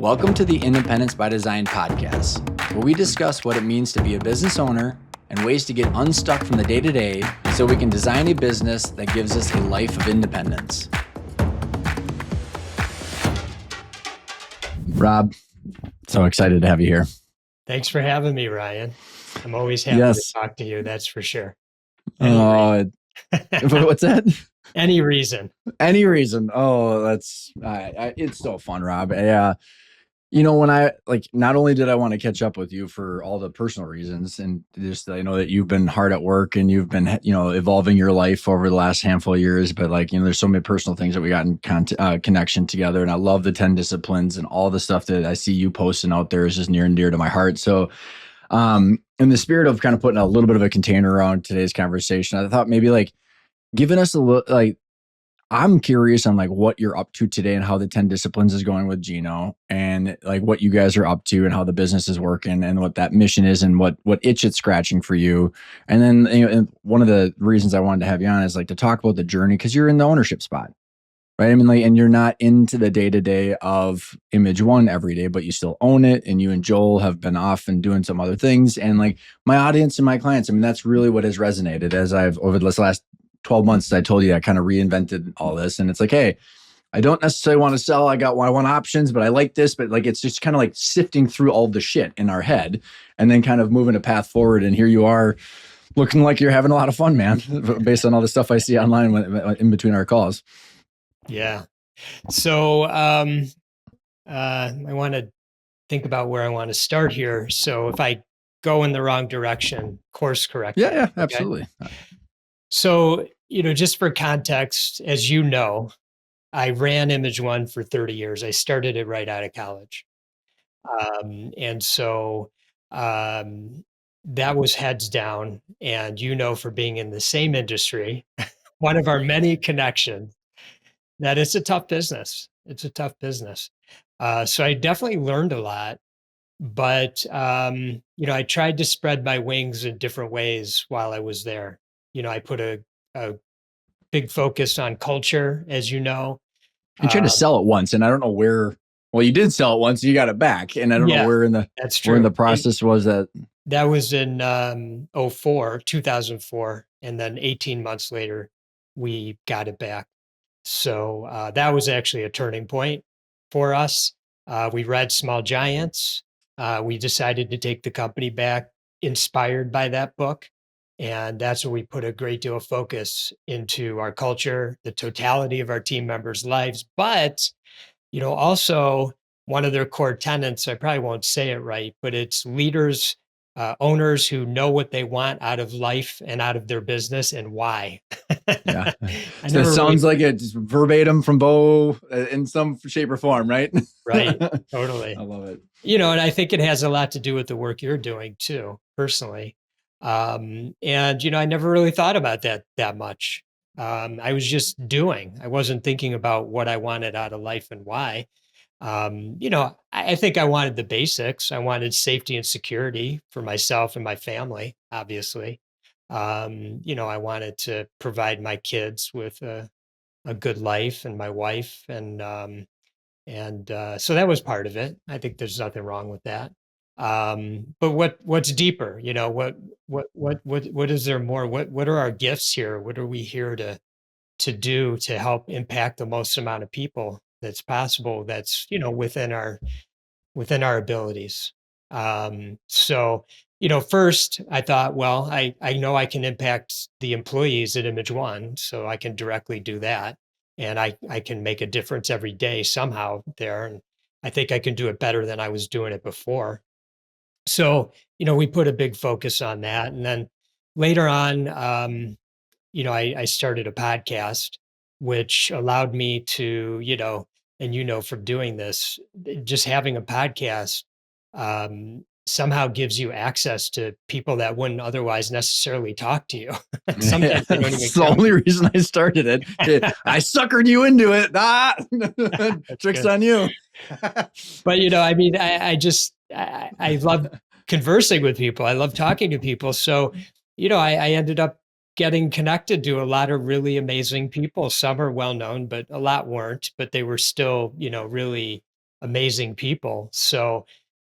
Welcome to the Independence by Design podcast, where we discuss what it means to be a business owner and ways to get unstuck from the day-to-day so we can design a business that gives us a life of independence. Rob, so excited to have you here. Thanks for having me, Ryan. I'm always happy to talk to you, that's for sure. What's that? Any reason. Any reason. Oh, that's, it's so fun, Rob. Yeah. You know, when not only did I want to catch up with you for all the personal reasons and just, I know that you've been hard at work and you've been, evolving your life over the last handful of years, but there's so many personal things that we got in connection together. And I love the 10 disciplines and all the stuff that I see you posting out there is just near and dear to my heart. So, in the spirit of kind of putting a little bit of a container around today's conversation, I thought maybe giving us a little, I'm curious on what you're up to today and how the 10 disciplines is going with Gino and what you guys are up to and how the business is working and what that mission is and what itch it's scratching for you. And then, and one of the reasons I wanted to have you on is to talk about the journey, because you're in the ownership spot, right? I mean, and you're not into the day-to-day of ImageOne every day, but you still own it. And you and Joel have been off and doing some other things. And my audience and my clients, I mean, that's really what has resonated as I've over this last 12 months, I told you I kind of reinvented all this. And it's hey, I don't necessarily want to sell. I want options, but I like this. But it's just kind of sifting through all the shit in our head and then kind of moving a path forward. And here you are looking like you're having a lot of fun, man, based on all the stuff I see online in between our calls. Yeah. So I want to think about where I want to start here. So if I go in the wrong direction, course correct. Yeah, absolutely. Okay? So, just for context, as you know, I ran ImageOne for 30 years. I started it right out of college. And so that was heads down. And for being in the same industry, one of our many connections, that it's a tough business. It's a tough business. So I definitely learned a lot. But, I tried to spread my wings in different ways while I was there. I put a big focus on culture, as you know. You tried to sell it once, and I don't know where. Well, you did sell it once, you got it back, and I don't know where in the that's true. Where in the process was that. That was in 2004, and then 18 months later, we got it back. So that was actually a turning point for us. We read Small Giants. We decided to take the company back, inspired by that book. And that's where we put a great deal of focus into our culture, the totality of our team members' lives. But, also one of their core tenets, I probably won't say it right, but it's leaders, owners who know what they want out of life and out of their business and why. Yeah. So it sounds like it's verbatim from Bo in some shape or form, right? Right. Totally. I love it. And I think it has a lot to do with the work you're doing too, personally. And, I never really thought about that much. I was just doing. I wasn't thinking about what I wanted out of life and why. I think I wanted the basics. I wanted safety and security for myself and my family, obviously. I wanted to provide my kids with a good life and my wife. And so that was part of it. I think there's nothing wrong with that. But what's deeper? What is there more? What are our gifts here? What are we here to do to help impact the most amount of people that's possible? That's within our abilities. So first I thought, well, I know I can impact the employees at ImageOne, so I can directly do that, and I can make a difference every day somehow there, and I think I can do it better than I was doing it before. So, we put a big focus on that. And then later on, I started a podcast, which allowed me to, and from doing this, just having a podcast somehow gives you access to people that wouldn't otherwise necessarily talk to you. Sometimes they don't even That's the only reason I started it. I suckered you into it. Tricks on you. But I love conversing with people. I love talking to people. So, I ended up getting connected to a lot of really amazing people. Some are well known, but a lot weren't. But they were still, really amazing people. So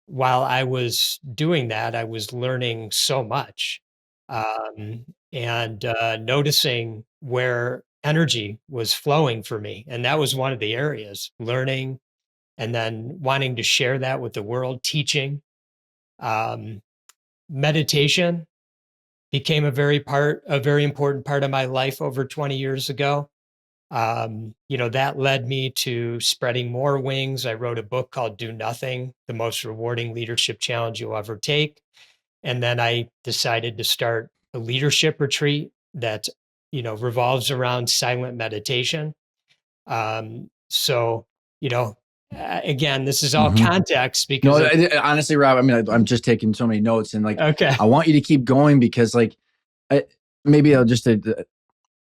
while I was doing that, I was learning so much, and noticing where energy was flowing for me. And that was one of the areas, learning and then wanting to share that with the world, teaching. Um, Meditation became a very important part of my life over 20 years ago. That led me to spreading more wings. I wrote a book called Do Nothing, the most rewarding leadership challenge you'll ever take. And then I decided to start a leadership retreat that, revolves around silent meditation. So, you know, again, this is all Mhm. context No, because of, honestly, Rob, I mean, I'm just taking so many notes, and like, okay. I want you to keep going because, like, I, maybe I'll just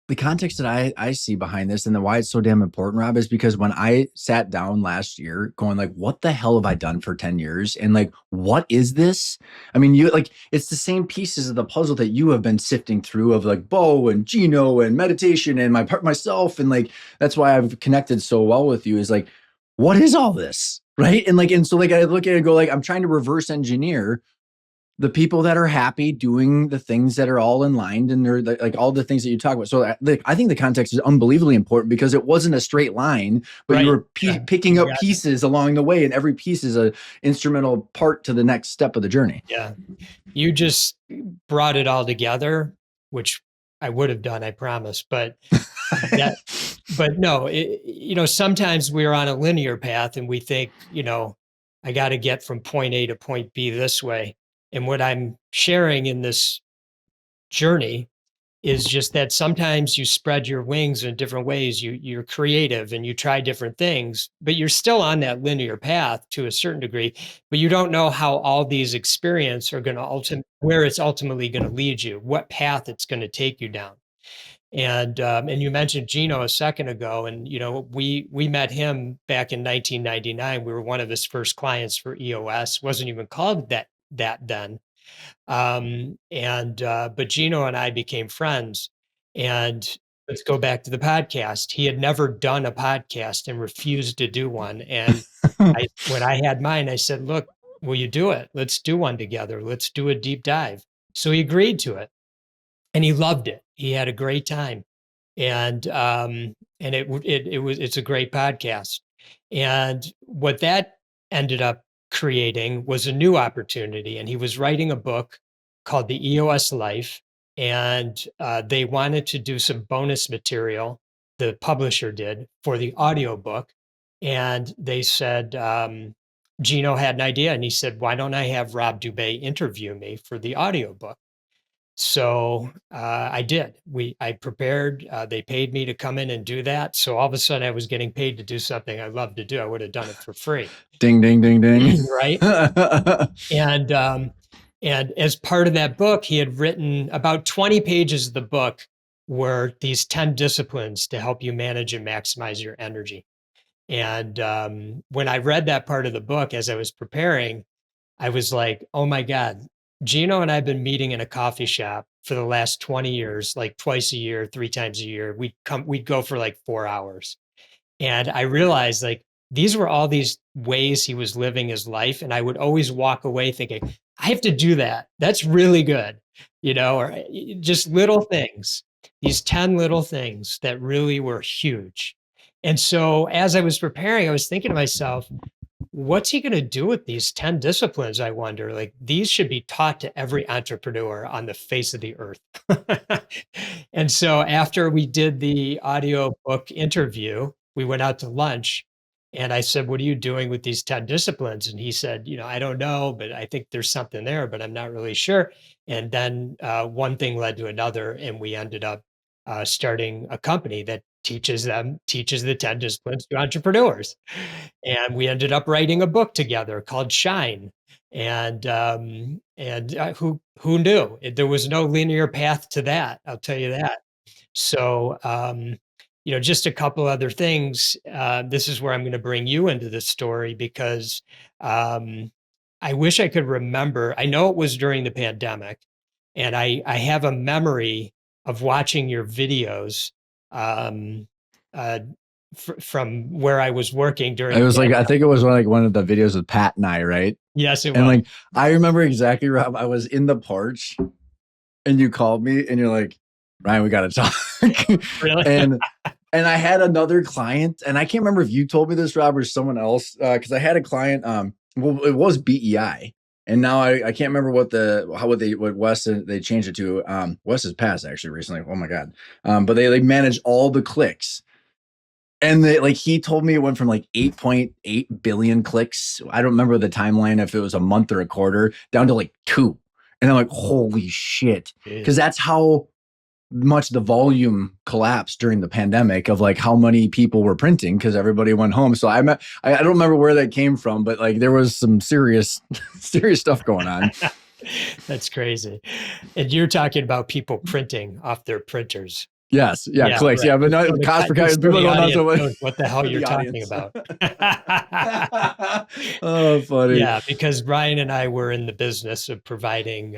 the context that I see behind this and the why it's so damn important, Rob, is because when I sat down last year going like, what the hell have I done for 10 years? And like, what is this? I mean, you like, it's the same pieces of the puzzle that you have been sifting through of like Bo and Gino and meditation and my part myself. And like, that's why I've connected so well with you is like, what is all this? Right. And like, and so like, I look at it and go like, I'm trying to reverse engineer the people that are happy doing the things that are all in line and they're like all the things that you talk about. So I think the context is unbelievably important because it wasn't a straight line, but you Right. were Yeah, picking you up got it. pieces along the way, and every piece is a instrumental part to the next step of the journey. Yeah. You just brought it all together, which I would have done, I promise. That, but no, sometimes we're on a linear path and we think, I got to get from point A to point B this way. And what I'm sharing in this journey is just that sometimes you spread your wings in different ways. You're creative and you try different things, but you're still on that linear path to a certain degree, but you don't know how all these experiences are going to where it's ultimately going to lead you, what path it's going to take you down. And you mentioned Gino a second ago, and we met him back in 1999. We were one of his first clients for EOS. Wasn't even called that then. But Gino and I became friends. And let's go back to the podcast. He had never done a podcast and refused to do one. And when I had mine, I said, "Look, will you do it? Let's do one together. Let's do a deep dive." So he agreed to it, and he loved it. He had a great time, and it's a great podcast. And what that ended up creating was a new opportunity. And he was writing a book called The EOS Life, and they wanted to do some bonus material. The publisher did for the audiobook, and they said Gino had an idea, and he said, "Why don't I have Rob Dube interview me for the audiobook?" So I did. I prepared. They paid me to come in and do that. So all of a sudden, I was getting paid to do something I love to do. I would have done it for free, Ding, ding, ding, ding. right? And and as part of that book, he had written about 20 pages of the book were these 10 disciplines to help you manage and maximize your energy. And when I read that part of the book as I was preparing, I was like, oh my God, Gino and I have been meeting in a coffee shop for the last 20 years, like twice a year, 3 times a year. We'd go for like 4 hours. And I realized like these were all these ways he was living his life. And I would always walk away thinking, I have to do that. That's really good, or just little things, these 10 little things that really were huge. And so as I was preparing, I was thinking to myself, what's he going to do with these 10 disciplines? I wonder, like, these should be taught to every entrepreneur on the face of the earth. And so after we did the audio book interview, we went out to lunch, and I said, "What are you doing with these 10 disciplines?" And he said, "I don't know, but I think there's something there, but I'm not really sure." And then one thing led to another, and we ended up starting a company that teaches the 10 disciplines to entrepreneurs. And we ended up writing a book together called Shine. And who knew? There was no linear path to that. I'll tell you that. So just a couple other things. This is where I'm going to bring you into the story because um, I wish I could remember. I know it was during the pandemic, and I have a memory of watching your videos um, uh, from where I was working during It the was like, I pandemic. think it was like one of the videos with Pat and I, right? Yes, it And was. like, I remember exactly, Rob. I was in the porch and you called me and you're like, Ryan, we got to talk. Really? and and I had another client, and I can't remember if you told me this, Rob, or someone else, because I had a client. Well, it was BEI, and now I can't remember what Wes they changed it to. Wes has passed actually recently. Oh my god. But they like manage all the clicks, and they like he told me it went from like 8.8 billion clicks. I don't remember the timeline if it was a month or a quarter, down to like two, and I'm like, holy shit, because Jeez. that's how much the volume collapsed during the pandemic of like how many people were printing because everybody went home. So I don't remember where that came from, but like there was some serious serious stuff going on. That's crazy. And you're talking about people printing off their printers. Yes, yeah, Yeah, clicks, right. yeah, but Just no cost per just cut. so People the don't know audience what knows what the hell you're the talking audience. about. Oh, funny. Yeah, because Brian and I were in the business of providing,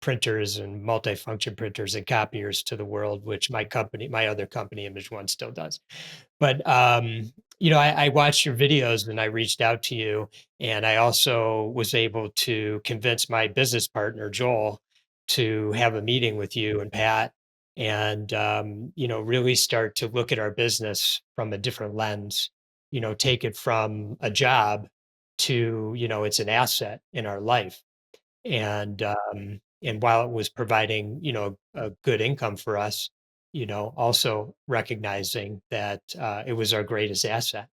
printers and multifunction printers and copiers to the world, which my other company, ImageOne, still does. But, I watched your videos and I reached out to you, and I also was able to convince my business partner, Joel, to have a meeting with you and Pat and, really start to look at our business from a different lens, take it from a job to, it's an asset in our life. And while it was providing, a good income for us, also recognizing that it was our greatest asset.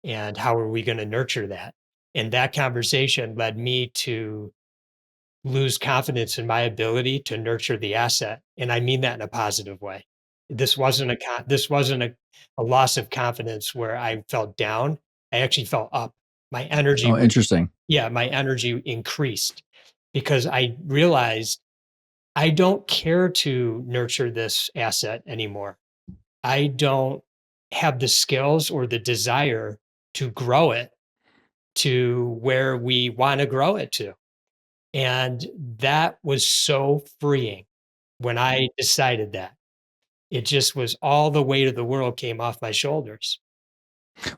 And how are we going to nurture that? And that conversation led me to lose confidence in my ability to nurture the asset. And I mean that in a positive way. This wasn't a loss of confidence where I felt down. I actually felt up. My energy Oh, was interesting. Yeah, my energy increased because I realized I don't care to nurture this asset anymore. I don't have the skills or the desire to grow it to where we want to grow it to. And that was so freeing when I decided that. It just was all the weight of the world came off my shoulders.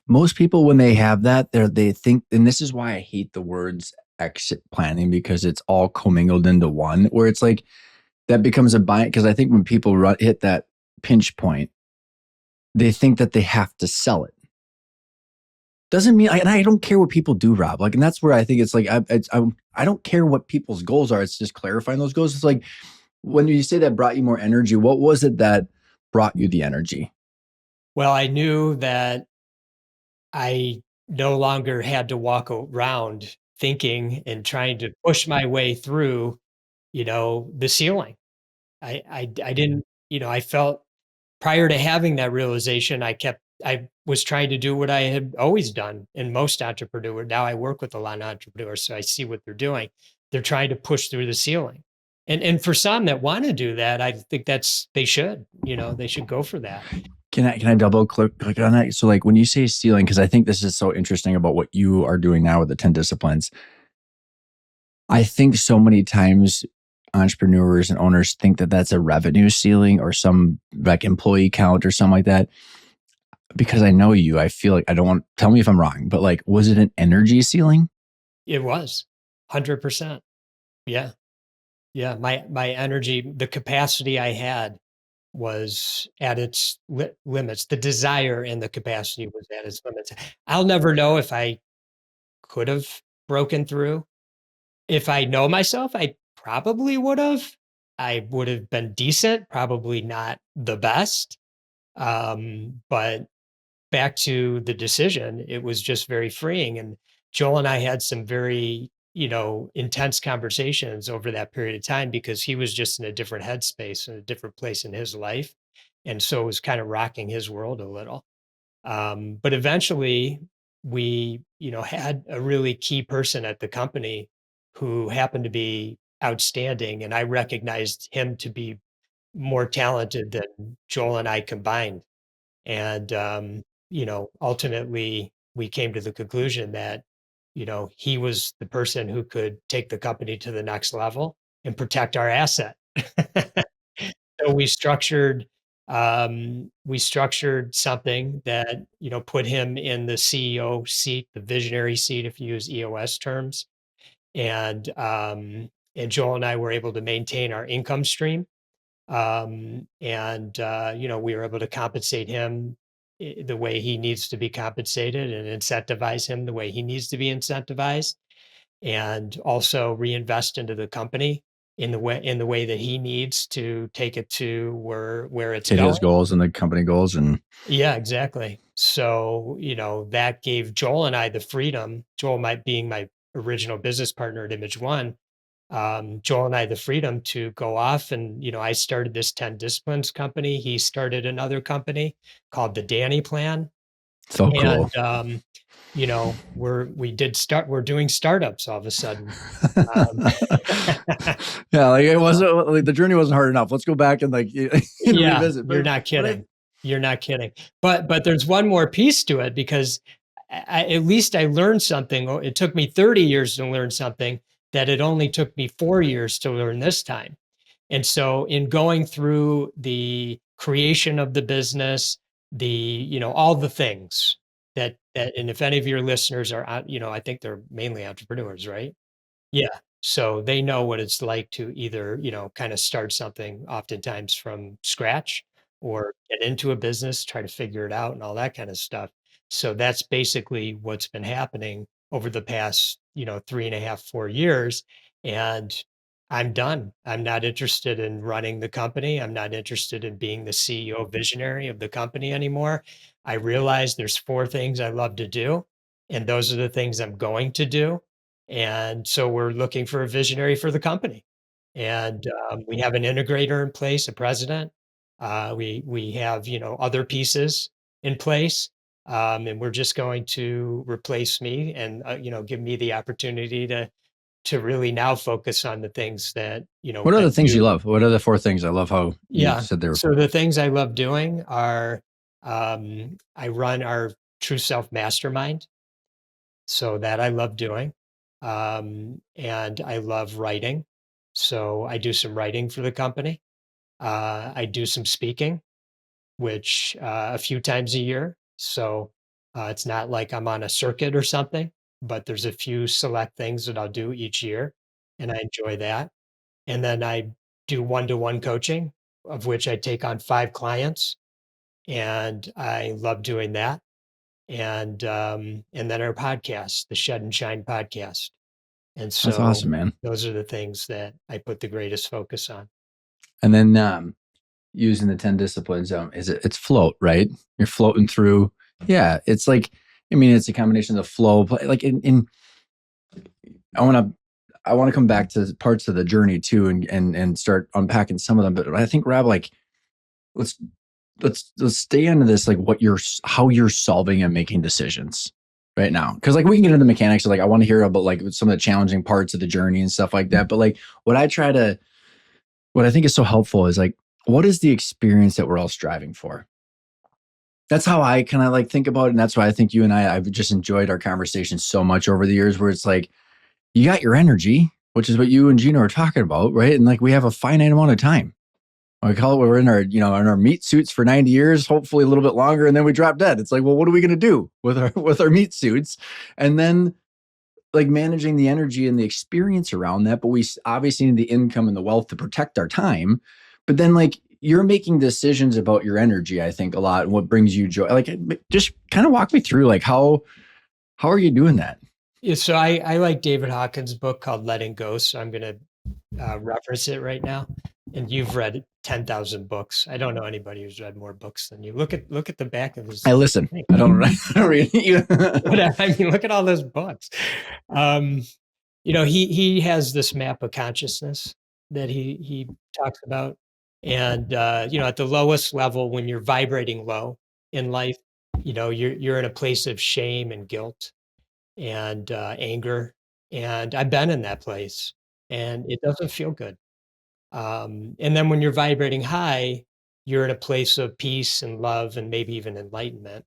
Most people, when they have that, they think, and this is why I hate the words exit planning because it's all commingled into one, where it's like that becomes a bind. Because I think when people hit that pinch point, they think that they have to sell it. Doesn't mean, and I don't care what people do, Rob. Like, and that's where I think it's like I don't care what people's goals are. It's just clarifying those goals. It's like when you say that brought you more energy, what was it that brought you the energy? Well, I knew that I no longer had to walk around thinking and trying to push my way through, the ceiling. I didn't, I felt prior to having that realization, I was trying to do what I had always done in most entrepreneurs. Now I work with a lot of entrepreneurs, so I see what they're doing. They're trying to push through the ceiling. And for some that want to do that, I think they should, they should go for that. Can I double click on that? So like when you say ceiling, because I think this is so interesting about what you are doing now with the 10 disciplines. I think so many times entrepreneurs and owners think that that's a revenue ceiling or some like employee count or something like that. Because I know you, I feel like I don't want, tell me if I'm wrong, but like, was it an energy ceiling? It was 100%. Yeah. Yeah. My energy, the capacity I had was at its limits. The desire and the capacity was at its limits. I'll never know if I could have broken through. If I know myself, I probably would have. I would have been decent, probably not the best. But back to the decision, it was just very freeing. And Joel and I had some very, intense conversations over that period of time because he was just in a different headspace and a different place in his life. And so it was kind of rocking his world a little. But eventually we, had a really key person at the company who happened to be outstanding. And I recognized him to be more talented than Joel and I combined. And, ultimately we came to the conclusion that, he was the person who could take the company to the next level and protect our asset. So we structured We structured something that, put him in the CEO seat, the visionary seat, if you use EOS terms. And Joel and I were able to maintain our income stream. We were able to compensate him the way he needs to be compensated and incentivize him the way he needs to be incentivized, and also reinvest into the company in the way that he needs to take it to where it's Hit his going. goals and the company goals. And Yeah, exactly. So, that gave Joel and I the freedom, Joel might being my original business partner at ImageOne, Joel and I the freedom to go off and, I started this 10 disciplines company. He started another company called the Danny Plan. so cool. And, we're doing startups all of a sudden. Um, Yeah, like it wasn't like the journey wasn't hard enough. Let's go back and like and Yeah, revisit. you're not But I kidding. You're not kidding. But there's one more piece to it, because at least I learned something. It took me 30 years to learn something that it only took me 4 years to learn this time. And so in going through the creation of the business, all the things and if any of your listeners are, I think they're mainly entrepreneurs, right? Yeah. So they know what it's like to either, kind of start something oftentimes from scratch, or get into a business, try to figure it out and all that kind of stuff. So that's basically what's been happening over the past, 3.5, 4 years. And I'm done. I'm not interested in running the company. I'm not interested in being the CEO visionary of the company anymore. I realize there's four things I love to do, and those are the things I'm going to do. And so we're looking for a visionary for the company. And we have an integrator in place, a president. We have, other pieces in place. And we're just going to replace me and, give me the opportunity to really now focus on the things that, what are I the things you do. love? What are the four things? I love how you Yeah. said they were So the things I love doing are, I run our True Self Mastermind. So that I love doing. And I love writing. So I do some writing for the company. I do some speaking, which a few times a year. So it's not like I'm on a circuit or something, but there's a few select things that I'll do each year. And I enjoy that. And then I do one-to-one coaching, of which I take on 5 clients. And I love doing that. And then our podcast, the Shed and Shine podcast. And That's so awesome, man. those are the things that I put the greatest focus on. And then using the 10 disciplines, it's float, right? You're floating through. Yeah, it's like, I mean, it's a combination of flow, like in I want to come back to parts of the journey too, and start unpacking some of them. But I think, Rob, like let's let's stay into this, like how you're solving and making decisions right now, because like we can get into the mechanics of, like, I want to hear about like some of the challenging parts of the journey and stuff like that. But like what I think is so helpful is like, what is the experience that we're all striving for? That's how I kind of like think about it, and that's why I think you and I've just enjoyed our conversation so much over the years, where it's like, you got your energy, which is what you and Gino are talking about, right? And like, we have a finite amount of time. We call it, we're in our, in our meat suits for 90 years, hopefully a little bit longer, and then we drop dead. It's like, well, what are we going to do with our meat suits? And then like managing the energy and the experience around that. But we obviously need the income and the wealth to protect our time. But then like, you're making decisions about your energy, I think, a lot, and what brings you joy. Like, just kind of walk me through, like, how are you doing that? Yeah, so I like David Hawkins' book called Letting Go. So I'm going to reference it right now. And you've read 10,000 books. I don't know anybody who's read more books than you. Look at the back of his I listen. thing. I don't, I don't read you. I mean, look at all those books. Um, he has this map of consciousness that he talks about. And at the lowest level, when you're vibrating low in life, you're in a place of shame and guilt and anger. And I've been in that place, and it doesn't feel good. And then when you're vibrating high, you're in a place of peace and love and maybe even enlightenment.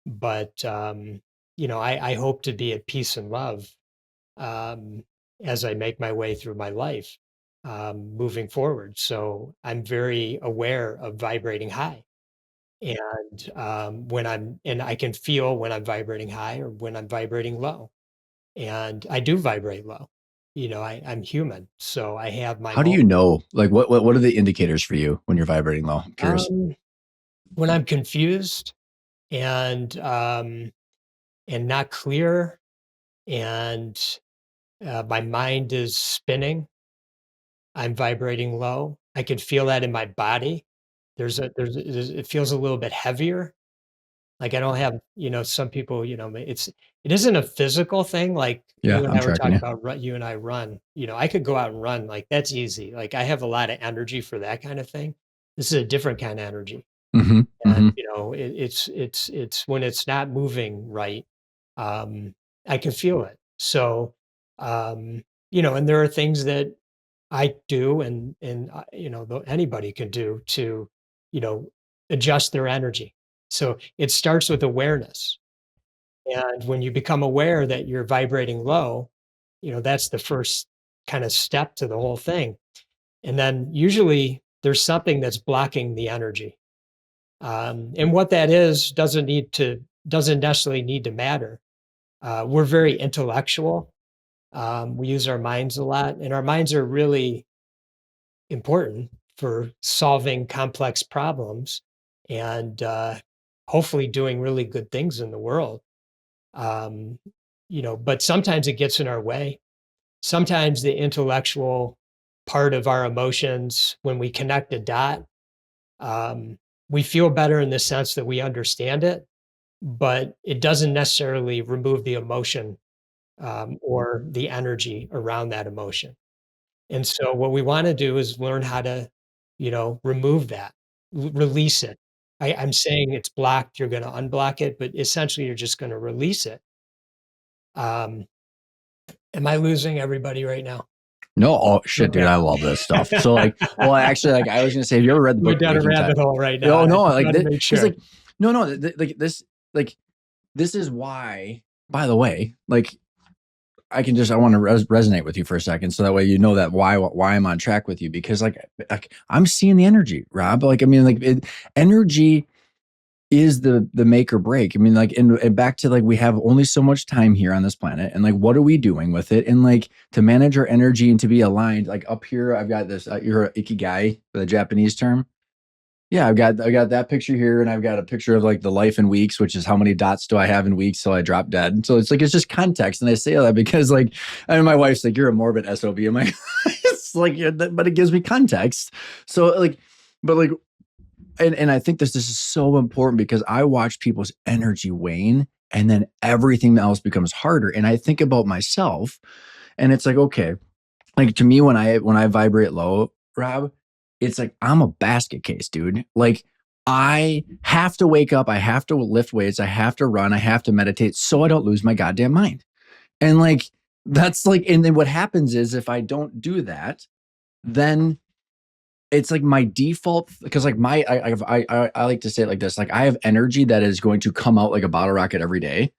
But I hope to be at peace and love, um, as I make my way through my life. moving forward. So I'm very aware of vibrating high. And and I can feel when I'm vibrating high or when I'm vibrating low. And I do vibrate low. I'm human. So I have my How do you moments. know? Like, what are the indicators for you when you're vibrating low? I'm curious. Um, when I'm confused and not clear and my mind is spinning, I'm vibrating low. I can feel that in my body. It feels a little bit heavier. Like I don't have, some people, it isn't a physical thing. Like Yeah, you and I'm I were tracking talking you. about, you and I run, I could go out and run. Like that's easy. Like I have a lot of energy for that kind of thing. This is a different kind of energy. Mm-hmm. And, Mm-hmm. it's when it's not moving right, um, I can feel it. So, and there are things that I do though anybody can do to, you know, adjust their energy. So it starts with awareness. And when you become aware that you're vibrating low, that's the first kind of step to the whole thing. And then usually there's something that's blocking the energy. And what that is doesn't necessarily need to matter. We're very intellectual. We use our minds a lot, and our minds are really important for solving complex problems and hopefully doing really good things in the world. Um, but sometimes it gets in our way. Sometimes the intellectual part of our emotions, when we connect a dot, um, we feel better in the sense that we understand it, but it doesn't necessarily remove the emotion or the energy around that emotion. And so what we want to do is learn how to, remove that, release it. I'm saying it's blocked, you're going to unblock it, but essentially you're just going to release it. Um, am I losing everybody right now? No, oh shit, dude, Okay. I love this stuff. So like, well, actually, like I was gonna say, have you ever read the Going book down a Waking Time? rabbit hole right now, Oh and I no, just like want to this, make because sure. like, no, no, like this is why. By the way, like I want to resonate with you for a second, so that way you know that why I'm on track with you, because like I'm seeing the energy, Rob. Like I mean, energy is the make or break. I mean, like, and back to like, we have only so much time here on this planet, and like, what are we doing with it? And like, to manage our energy and to be aligned, like up here, I've got this, you're a ikigai, the Japanese term. Yeah, I got that picture here, and I've got a picture of like the life in weeks, which is how many dots do I have in weeks till I drop dead. So it's like, it's just context, and I say that because like, I mean, my wife's like, you're a morbid SOB. I'm like, it's like, yeah, but it gives me context. So like, but like, and I think this is so important, because I watch people's energy wane, and then everything else becomes harder. And I think about myself, and it's like, okay, like to me, when I vibrate low, Rob, it's like I'm a basket case, dude. Like I have to wake up, I have to lift weights, I have to run, I have to meditate so I don't lose my goddamn mind. And like that's like, and then what happens is, if I don't do that, then it's like my default, because like I like to say it like this, like I have energy that is going to come out like a bottle rocket every day,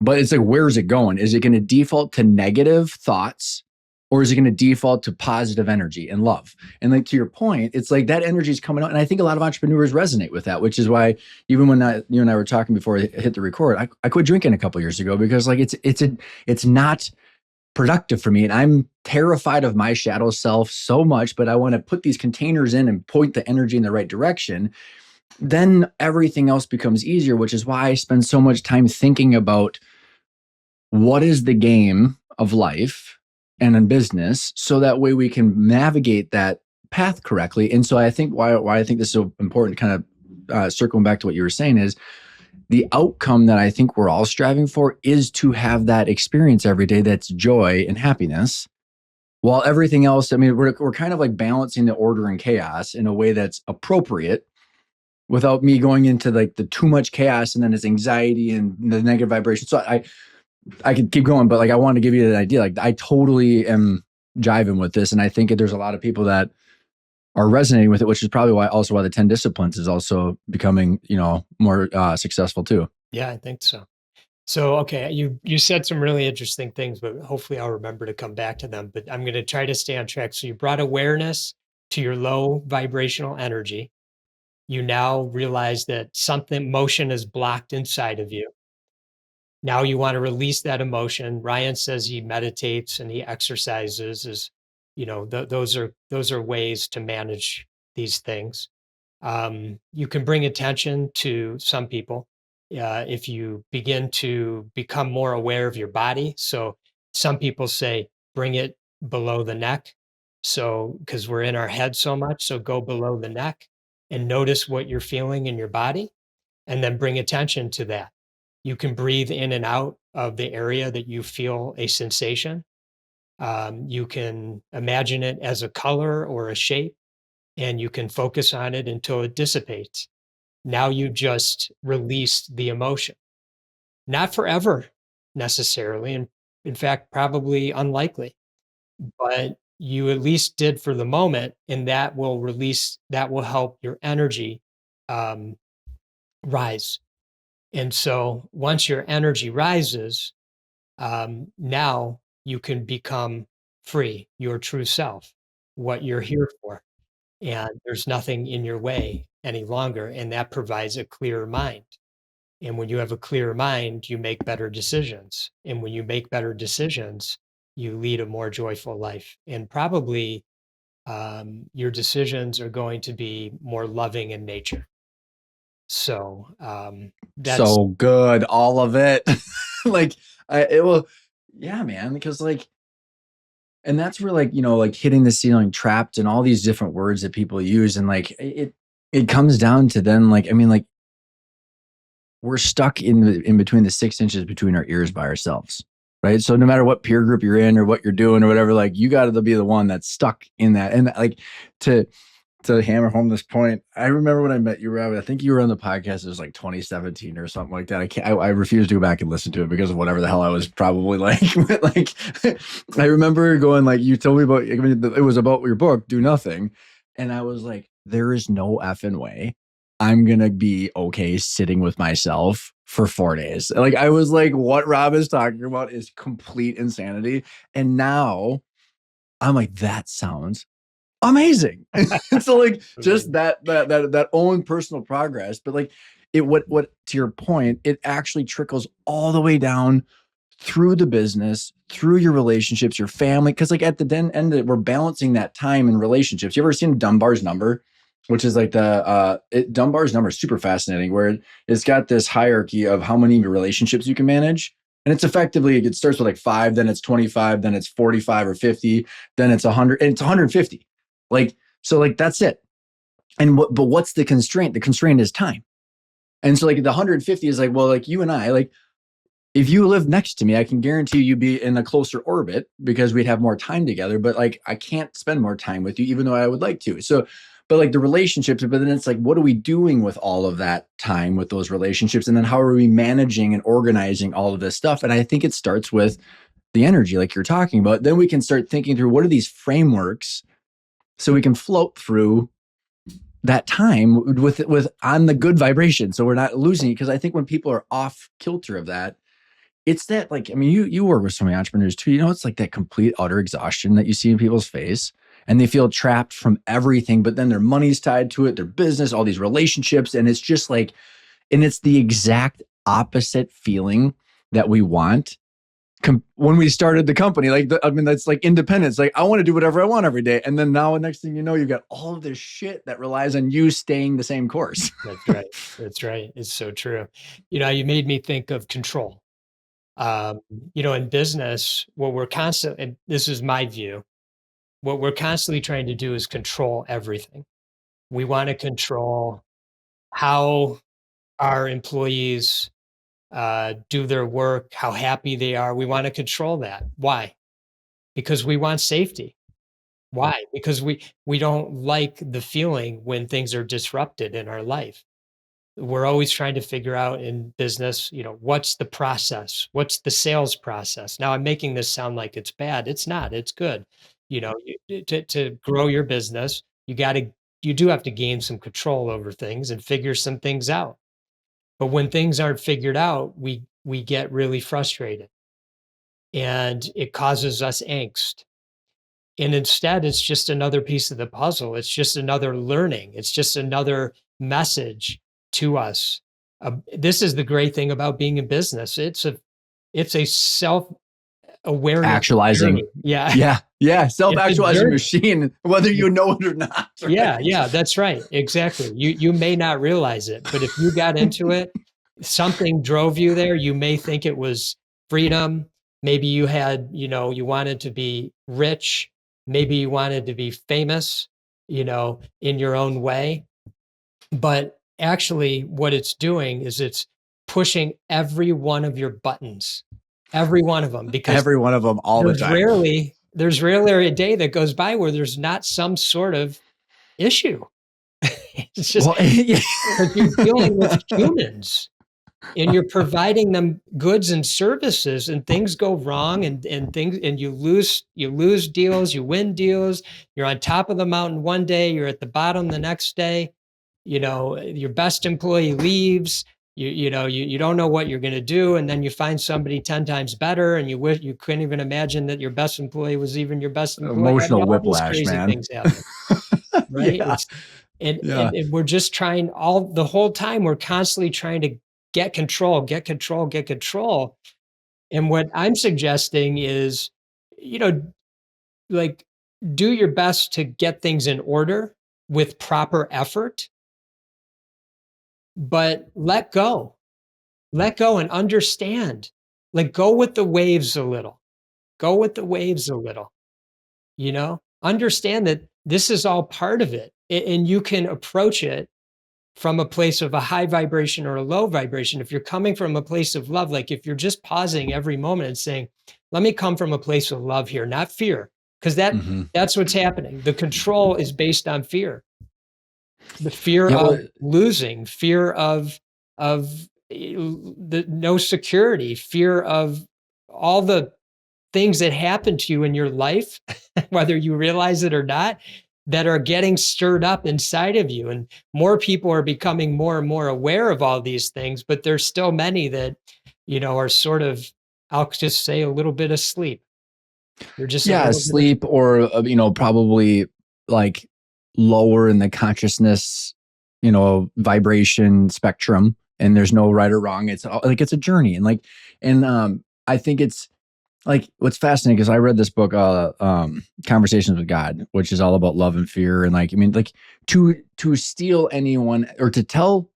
but it's like, where is it going? Is it going to default to negative thoughts, or is it going to default to positive energy and love? And like, to your point, it's like that energy is coming out. And I think a lot of entrepreneurs resonate with that, which is why even when you and I were talking before I hit the record, I quit drinking a couple years ago, because like it's not productive for me. And I'm terrified of my shadow self so much, but I want to put these containers in and point the energy in the right direction. Then everything else becomes easier, which is why I spend so much time thinking about what is the game of life and in business, so that way we can navigate that path correctly. And so I think why I think this is so important, kind of circling back to what you were saying, is the outcome that I think we're all striving for is to have that experience every day that's joy and happiness, while everything else, I mean, we're kind of like balancing the order and chaos in a way that's appropriate, without me going into like the too much chaos and then it's anxiety and the negative vibration. So I could keep going, but like I want to give you an idea. Like I totally am jiving with this, and I think there's a lot of people that are resonating with it, which is probably why the 10 disciplines is also becoming more successful too. Yeah, I think so. So, okay, you said some really interesting things, but hopefully I'll remember to come back to them. But I'm going to try to stay on track. So you brought awareness to your low vibrational energy. You now realize that something motion is blocked inside of you. Now you want to release that emotion. Ryan says he meditates and he exercises. Is those are ways to manage these things. You can bring attention to some people if you begin to become more aware of your body. So some people say bring it below the neck. So because we're in our head so much, so go below the neck and notice what you're feeling in your body, and then bring attention to that. You can breathe in and out of the area that you feel a sensation. You can imagine it as a color or a shape, and you can focus on it until it dissipates. Now you just released the emotion. Not forever necessarily, and in fact, probably unlikely, but you at least did for the moment, and that will help your energy um, rise. And so once your energy rises, now you can become free, your true self, what you're here for. And there's nothing in your way any longer. And that provides a clearer mind. And when you have a clearer mind, you make better decisions. And when you make better decisions, you lead a more joyful life. And probably your decisions are going to be more loving in nature. So that's So good, all of it. Like it will, yeah, man. Because like, and that's where like like hitting the ceiling, trapped, and all these different words that people use, and like it comes down to then like I mean like we're stuck in between the 6 inches between our ears by ourselves, right? So no matter what peer group you're in or what you're doing or whatever, like you got to be the one that's stuck in that. And like to to hammer home this point, I remember when I met you, Rob. I think you were on the podcast. It was like 2017 or something like that. I can't. I refuse to go back and listen to it because of whatever the hell I was probably like. But like, I remember going like you told me about. I mean, it was about your book, Do Nothing, and I was like, there is no effing way I'm gonna be okay sitting with myself for 4 days. Like I was like, what Rob is talking about is complete insanity, and now I'm like, that sounds amazing. So like just amazing. that own personal progress, but like it what to your point, it actually trickles all the way down through the business, through your relationships, your family. Cause like at the end we're balancing that time in relationships. You ever seen Dunbar's number? Which is like Dunbar's number is super fascinating, where it's got this hierarchy of how many relationships you can manage. And it's effectively, it starts with like 5, then it's 25, then it's 45 or 50, then it's 100, and it's 150. Like, so like that's it. And but what's the constraint? The constraint is time. And so like the 150 is like, well, like you and I, like if you live next to me, I can guarantee you'd be in a closer orbit because we'd have more time together. But like, I can't spend more time with you, even though I would like to. So, but like the relationships, but then it's like, what are we doing with all of that time with those relationships? And then how are we managing and organizing all of this stuff? And I think it starts with the energy, like you're talking about. Then we can start thinking through what are these frameworks so we can float through that time with on the good vibration. So we're not losing it. Because I think when people are off kilter of that, it's that like, I mean, you work with so many entrepreneurs too, it's like that complete utter exhaustion that you see in people's face, and they feel trapped from everything, but then their money's tied to it, their business, all these relationships. And it's just like, and it's the exact opposite feeling that we want when we started the company. Like, I mean, that's like independence. Like, I want to do whatever I want every day. And then now, next thing you know, you've got all of this shit that relies on you staying the same course. That's right. That's right. It's so true. You made me think of control. Um, in business, what we're constantly, and this is my view, what we're constantly trying to do is control everything. We want to control how our employees do their work, how happy they are. We want to control that. Why? Because we want safety. Why? Because we don't like the feeling when things are disrupted in our life. We're always trying to figure out in business, what's the process? What's the sales process? Now, I'm making this sound like it's bad. It's not. It's good. To grow your business, you do have to gain some control over things and figure some things out. But when things aren't figured out, we get really frustrated and it causes us angst. And instead, it's just another piece of the puzzle. It's just another learning. It's just another message to us. This is the great thing about being in business. It's a self awareness Actualizing. journey. Yeah, Yeah. Yeah. it's a Self-actualizing journey. machine, whether you know it or not. Yeah, Right? yeah, that's right. Exactly. You may not realize it, but if you got into it, something drove you there. You may think it was freedom. Maybe you had, you wanted to be rich. Maybe you wanted to be famous, in your own way. But actually, what it's doing is it's pushing every one of your buttons, every one of them, because Every one of them all the time. there's rarely a day that goes by where there's not some sort of issue. It's just Well, yeah. because you're dealing with humans and you're providing them goods and services, and things go wrong, and you lose deals, you win deals. You're on top of the mountain one day, you're at the bottom the next day. Your best employee leaves. You don't know what you're going to do, and then you find somebody 10 times better, and you wish you couldn't even imagine that your best employee was even your best employee. I mean, Emotional all these whiplash, crazy man. things happen, right? Yeah. And, Yeah. and, and we're just trying the whole time, we're constantly trying to get control, get control, get control. And what I'm suggesting is, you know, like, do your best to get things in order with proper effort, but let go and understand. Like, go with the waves a little, go with the waves a little, understand that this is all part of it. And you can approach it from a place of a high vibration or a low vibration. If you're coming from a place of love, like if you're just pausing every moment and saying, let me come from a place of love here, not fear, because Hmm. that's what's happening. The control is based on fear, the fear Yeah. of Well, losing, fear of the no security, fear of all the things that happen to you in your life, whether you realize it or not, that are getting stirred up inside of you. And more people are becoming more and more aware of all these things, but there's still many that, are sort of, I'll just say, a little bit asleep. They're just a yeah, little bit asleep. sleep or, probably like lower in the consciousness, vibration spectrum. And there's no right or wrong. It's like, it's a journey. And I think it's like, what's fascinating, because I read this book, Conversations with God, which is all about love and fear. And like, I mean, like to steal anyone or to tell,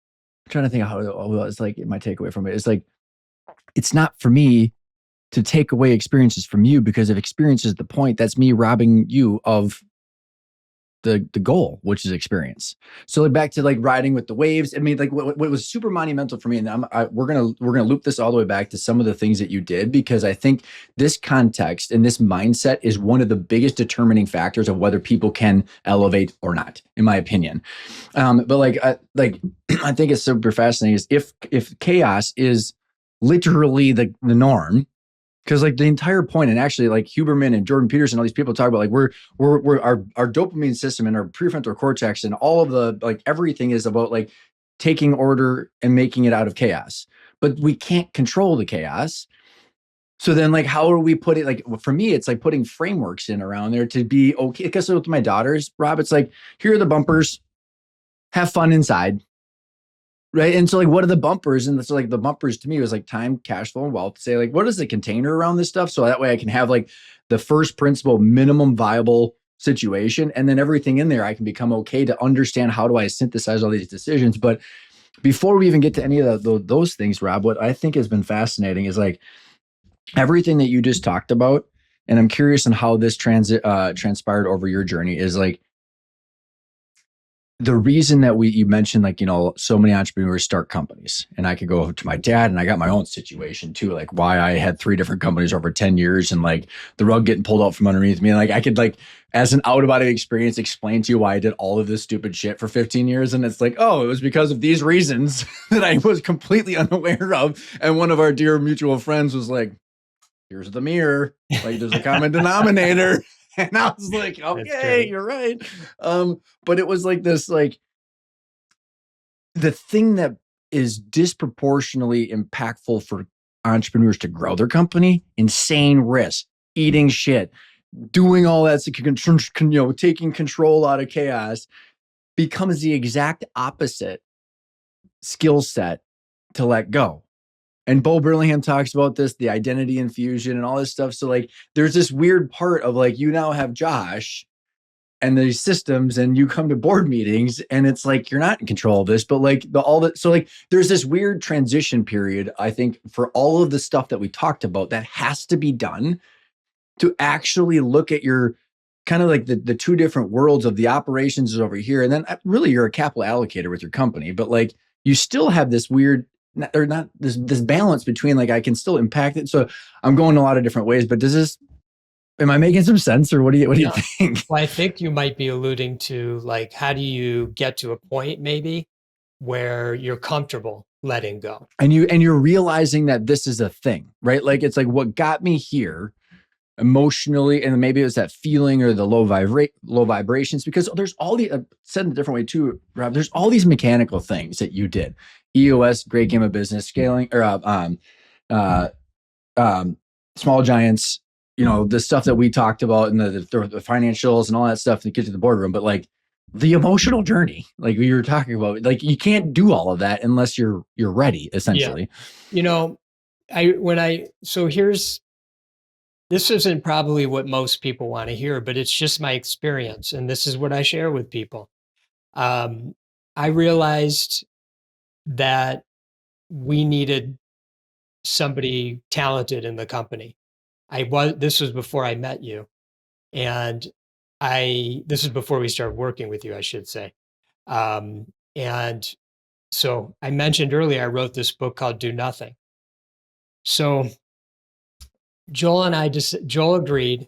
I'm trying to think of how it's like my takeaway from it. It's like, it's not for me to take away experiences from you, because if experience is the point, that's me robbing you of the goal, which is experience. So like back to like riding with the waves. I mean, like what was super monumental for me, and we're gonna loop this all the way back to some of the things that you did, because I think this context and this mindset is one of the biggest determining factors of whether people can elevate or not, in my opinion. But I think it's super fascinating is if chaos is literally the norm. Because like the entire point, and actually like Huberman and Jordan Peterson, all these people talk about like we're our dopamine system and our prefrontal cortex and all of the like everything is about like taking order and making it out of chaos. But we can't control the chaos. So then like how are we putting like for me, it's like putting frameworks in around there to be okay. Because with my daughters, Rob, it's like, here are the bumpers, have fun inside. Right. And so like, what are the bumpers? And so like the bumpers to me was like time, cash flow, and wealth. To say like, what is the container around this stuff? So that way I can have like the first principle, minimum viable situation. And then everything in there, I can become okay to understand how do I synthesize all these decisions. But before we even get to any of those things, Rob, what I think has been fascinating is like everything that you just talked about. And I'm curious on how this transpired over your journey is like, the reason that you mentioned, like, so many entrepreneurs start companies, and I could go to my dad, and I got my own situation too, like why I had 3 different companies over 10 years and like the rug getting pulled out from underneath me. And like, I could like, as an out of body experience, explain to you why I did all of this stupid shit for 15 years. And it's like, oh, it was because of these reasons that I was completely unaware of. And one of our dear mutual friends was like, here's the mirror, like there's a common denominator. And I was like, That's okay, great. you're right. But it was like this, like the thing that is disproportionately impactful for entrepreneurs to grow their company, insane risk, eating shit, doing all that, taking control out of chaos, becomes the exact opposite skill set to let go. And Bo Burlingham talks about this, the identity infusion and all this stuff. So like, there's this weird part of like, you now have Josh and these systems, and you come to board meetings, and it's like you're not in control of this, but like so like there's this weird transition period, I think, for all of the stuff that we talked about that has to be done to actually look at your kind of like the two different worlds of the operations is over here, and then really you're a capital allocator with your company, but like you still have this weird or not this balance between like I can still impact it. So I'm going a lot of different ways, but am I making some sense, or what do you think? Well, I think you might be alluding to like, how do you get to a point maybe where you're comfortable letting go? And you're realizing that this is a thing, right? Like it's like what got me here emotionally, and maybe it was that feeling or the low vibrations, because there's all the said in a different way too, Rob, there's all these mechanical things that you did. EOS, great game of business, scaling, or small giants, the stuff that we talked about and the financials and all that stuff to get to the boardroom, but like the emotional journey, like we were talking about, like you can't do all of that unless you're ready, essentially. So this isn't probably what most people want to hear, but it's just my experience. And this is what I share with people. I realized that we needed somebody talented in the company. This was before I met you. And this is before we started working with you, I should say. And so I mentioned earlier, I wrote this book called Do Nothing. So Joel agreed.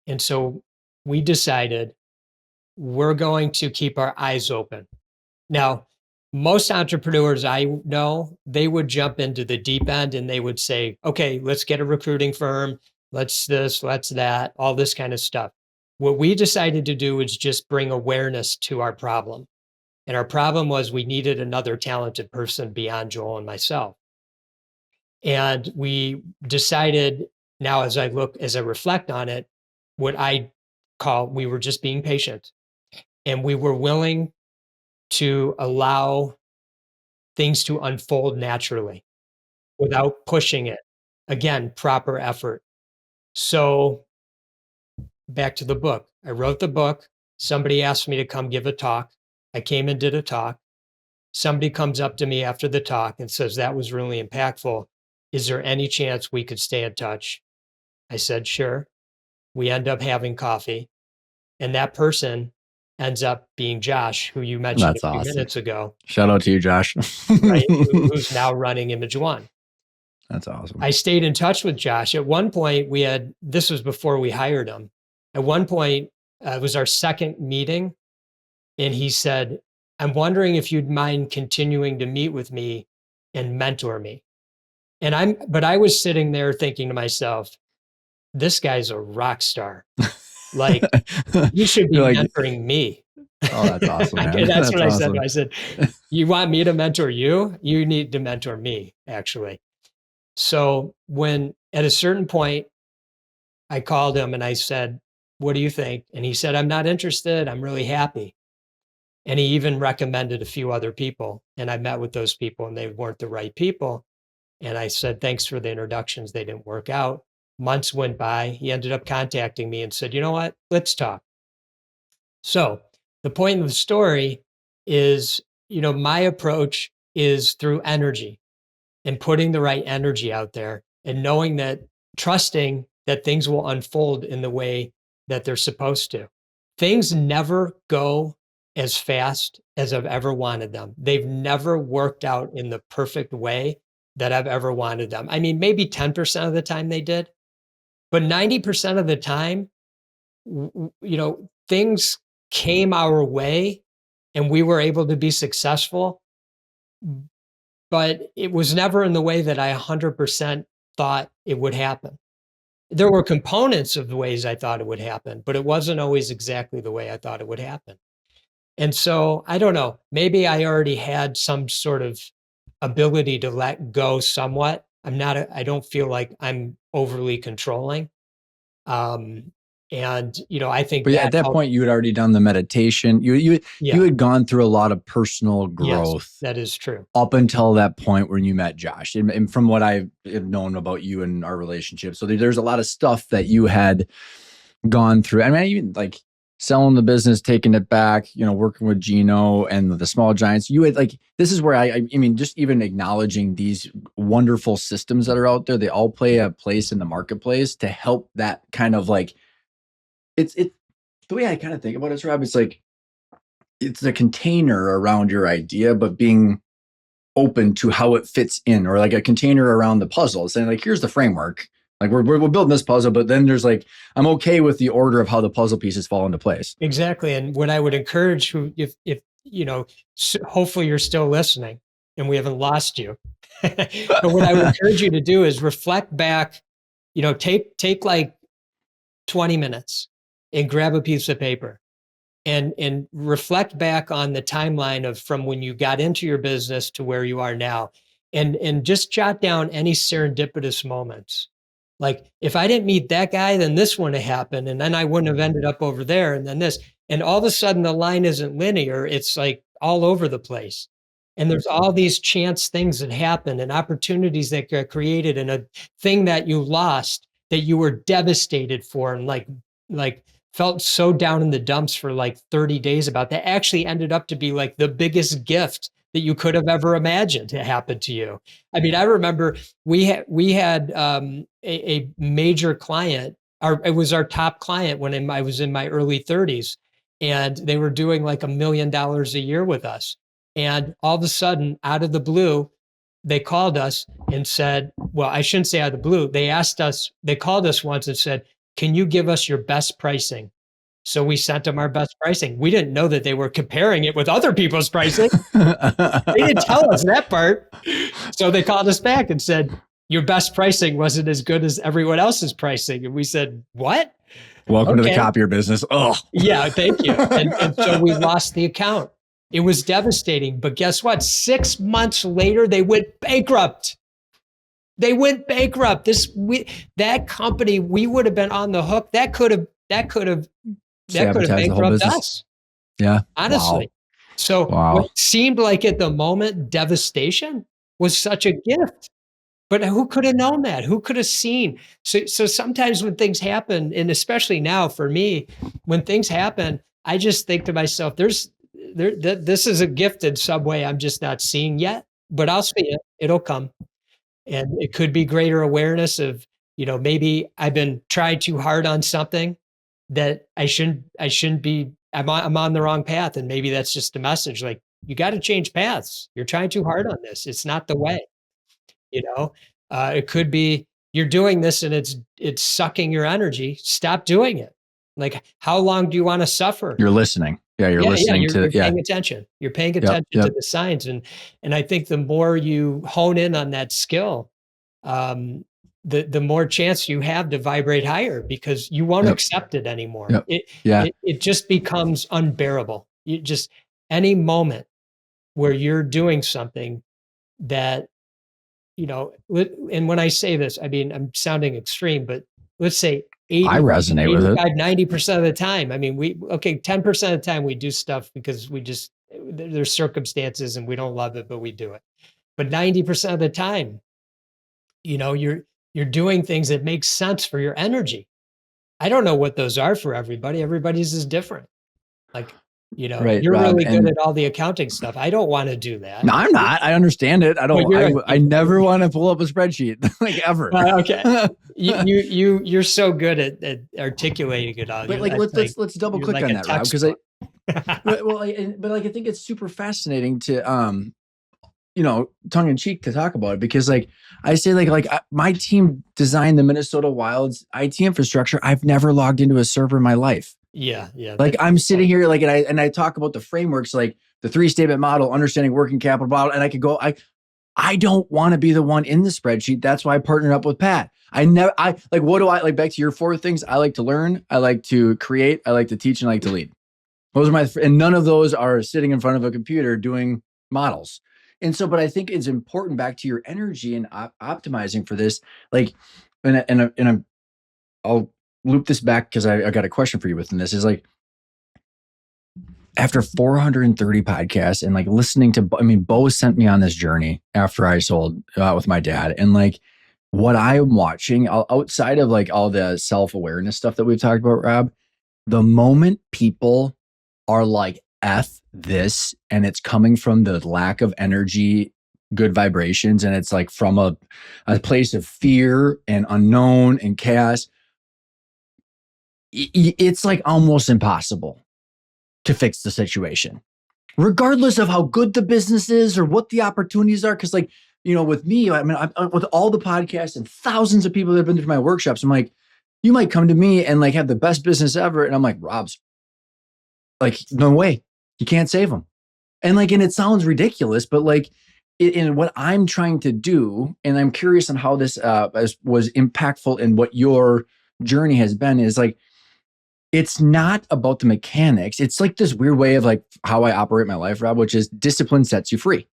And so we decided we're going to keep our eyes open. Now, most entrepreneurs I know, they would jump into the deep end and they would say, okay, let's get a recruiting firm. Let's this, let's that, all this kind of stuff. What we decided to do was just bring awareness to our problem. And our problem was we needed another talented person beyond Joel and myself. And we decided now, as I reflect on it, what I call, we were just being patient, and we were willing to allow things to unfold naturally without pushing it. Again, proper effort. So back to the book. I wrote the book. Somebody asked me to come give a talk. I came and did a talk. Somebody comes up to me after the talk and says, that was really impactful. Is there any chance we could stay in touch? I said, sure. We end up having coffee. And that person ends up being Josh, who you mentioned That's a few awesome. minutes ago. Shout out to you, Josh. Right, who's now running ImageOne. That's awesome. I stayed in touch with Josh. At one point, this was before we hired him. At one point, it was our second meeting. And he said, I'm wondering if you'd mind continuing to meet with me and mentor me. But I was sitting there thinking to myself, this guy's a rock star. Like, you should be mentoring me. Oh, that's awesome, man. That's what I said. I said, you want me to mentor you? You need to mentor me, actually. So at a certain point, I called him and I said, what do you think? And he said, I'm not interested. I'm really happy. And he even recommended a few other people. And I met with those people and they weren't the right people. And I said, thanks for the introductions. They didn't work out. Months went by. He ended up contacting me and said, you know what? Let's talk. So the point of the story is, my approach is through energy and putting the right energy out there and knowing that, trusting that things will unfold in the way that they're supposed to. Things never go as fast as I've ever wanted them. They've never worked out in the perfect way that I've ever wanted them. I mean, maybe 10% of the time they did, but 90% of the time, things came our way and we were able to be successful, but it was never in the way that I 100% thought it would happen. There were components of the ways I thought it would happen, but it wasn't always exactly the way I thought it would happen. And so I don't know, maybe I already had some sort of ability to let go somewhat I don't feel like I'm overly controlling. Um, and I think But yeah, at that that helped. point, you had already done the meditation. You Yeah, had gone through a lot of personal yes, growth that is true. up until that point when you met Josh. And from what I have known about you and our relationship, so there's a lot of stuff that you had gone through. I mean, even like selling the business, taking it back, working with Gino and the small giants. You had like, this is where I mean, just even acknowledging these wonderful systems that are out there, they all play a place in the marketplace to help that kind of like, it's the way I kind of think about it, Rob. It's like, it's the container around your idea, but being open to how it fits in, or like a container around the puzzle, saying like, here's the framework. Like we're building this puzzle, but then there's like, I'm okay with the order of how the puzzle pieces fall into place. Exactly. And what I would encourage who, if hopefully you're still listening and we haven't lost you. But what I would encourage you to do is reflect back, take like 20 minutes and grab a piece of paper and reflect back on the timeline of from when you got into your business to where you are now, and just jot down any serendipitous moments. Like, if I didn't meet that guy, then this wouldn't have happened, and then I wouldn't have ended up over there, and then this, and all of a sudden the line isn't linear, it's like all over the place. And there's all these chance things that happen and opportunities that get created, and a thing that you lost that you were devastated for, and like felt so down in the dumps for like 30 days about, that actually ended up to be like the biggest gift that you could have ever imagined to happen to you. I mean, I remember we had a major client. It was our top client when I was in my early 30s, and they were doing like $1 million a year with us. And all of a sudden, out of the blue, they called us and said, well, I shouldn't say out of the blue. They called us once and said, can you give us your best pricing? So we sent them our best pricing. We didn't know that they were comparing it with other people's pricing. They didn't tell us that part. So they called us back and said, your best pricing wasn't as good as everyone else's pricing. And we said, what? Welcome to the Okay. copier business. Oh, Yeah, thank you. And so we lost the account. It was devastating. But guess what? 6 months later, they went bankrupt. They went bankrupt. That company, we would have been on the hook. That could have sabotage the whole bankrupted business. us. Yeah. Honestly. Wow. So Wow. what seemed like at the moment devastation was such a gift. But who could have known that? Who could have seen? So sometimes when things happen, and especially now for me, when things happen, I just think to myself, this is a gift in some way I'm just not seeing yet, but I'll see it. It'll come. And it could be greater awareness of, maybe I've been trying too hard on something that I shouldn't be. I'm on the wrong path. And maybe that's just a message like, you got to change paths. You're trying too hard on this. It's not the way. you know it could be you're doing this and it's sucking your energy. Stop doing it. Like, how long do you want to suffer? You're listening. Yeah, you're listening you're to paying attention. You're paying attention Yep. to the signs. And I think the more you hone in on that skill, the more chance you have to vibrate higher, because you won't accept it anymore. Yep. It just becomes unbearable. You just, any moment where you're doing something that, and when I say this, I mean, I'm sounding extreme, but let's say I resonate with it. 90% of the time. I mean, 10% of the time we do stuff because there's circumstances and we don't love it, but we do it. But 90% of the time, you're doing things that make sense for your energy. I don't know what those are for everybody. Everybody's is different. Like, Right, you're Rob, really good at all the accounting stuff. I don't want to do that. No, I'm not. I understand it. I never want to pull up a spreadsheet like ever. Okay. You're so good at articulating it all. But like, let's double click like on that, Rob, because I think it's super fascinating to tongue in cheek to talk about it, because like I say, my team designed the Minnesota Wild's IT infrastructure. I've never logged into a server in my life. Yeah. Like, I'm sitting here, like, and I talk about the frameworks, like the 3-statement model, understanding working capital model, and I could go, I don't want to be the one in the spreadsheet. That's why I partnered up with Pat. What do I like? Back to your 4 things. I like to learn. I like to create. I like to teach, and I like to lead. Those are and none of those are sitting in front of a computer doing models. And so, but I think it's important back to your energy and optimizing for this. Like, and I'll loop this back because I got a question for you within this. Is like, after 430 podcasts and like listening to, I mean, Bo sent me on this journey after I sold with my dad. And like what I'm watching outside of like all the self awareness stuff that we've talked about, Rob, the moment people are like, F this, and it's coming from the lack of energy, good vibrations, and it's like from a place of fear and unknown and chaos, it's like almost impossible to fix the situation, regardless of how good the business is or what the opportunities are. Cause like, with me, I mean, with all the podcasts and thousands of people that have been through my workshops, I'm like, you might come to me and like have the best business ever. And I'm like, Rob's like, no way, you can't save them. And like, and it sounds ridiculous, but like, in what I'm trying to do, and I'm curious on how this was impactful in what your journey has been, is like, it's not about the mechanics. It's like this weird way of like how I operate my life, Rob, which is discipline sets you free.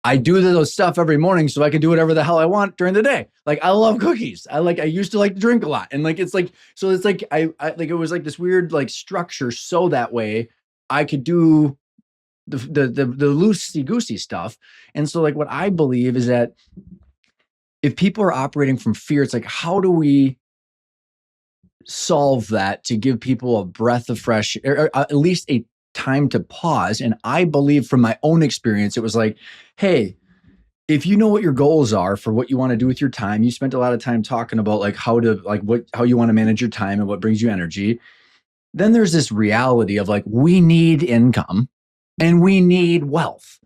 I do those stuff every morning so I can do whatever the hell I want during the day. Like I love cookies. I used to like to drink a lot. And like, it's like, so it's like, I like, it was like this weird like structure. So that way I could do the loosey goosey stuff. And so like, what I believe is that if people are operating from fear, it's like, how do we solve that to give people a breath of fresh air, or at least a time to pause? And I believe from my own experience, it was like, hey, if you know what your goals are for what you want to do with your time, you spent a lot of time talking about like how you want to manage your time and what brings you energy. Then there's this reality of like, we need income and we need wealth,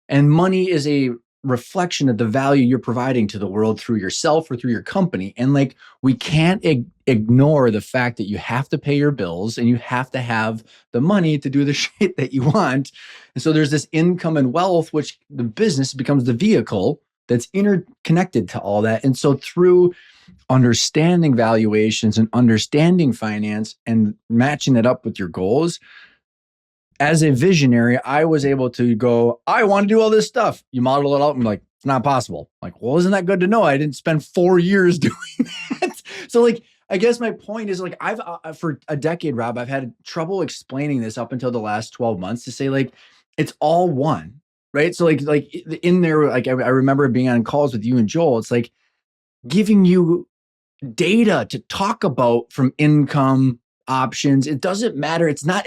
and money is a reflection of the value you're providing to the world through yourself or through your company. And like, we can't ignore the fact that you have to pay your bills and you have to have the money to do the shit that you want. And so there's this income and wealth, which the business becomes the vehicle that's interconnected to all that. And so through understanding valuations and understanding finance and matching it up with your goals, as a visionary, I was able to go, I want to do all this stuff. You model it out and like, it's not possible. Like, well, isn't that good to know? I didn't spend 4 years doing that. So like, I guess my point is like, I've for a decade, Rob, I've had trouble explaining this up until the last 12 months to say like, it's all one, right? So like in there, like I remember being on calls with you and Joel, it's like giving you data to talk about from income options. It doesn't matter. It's not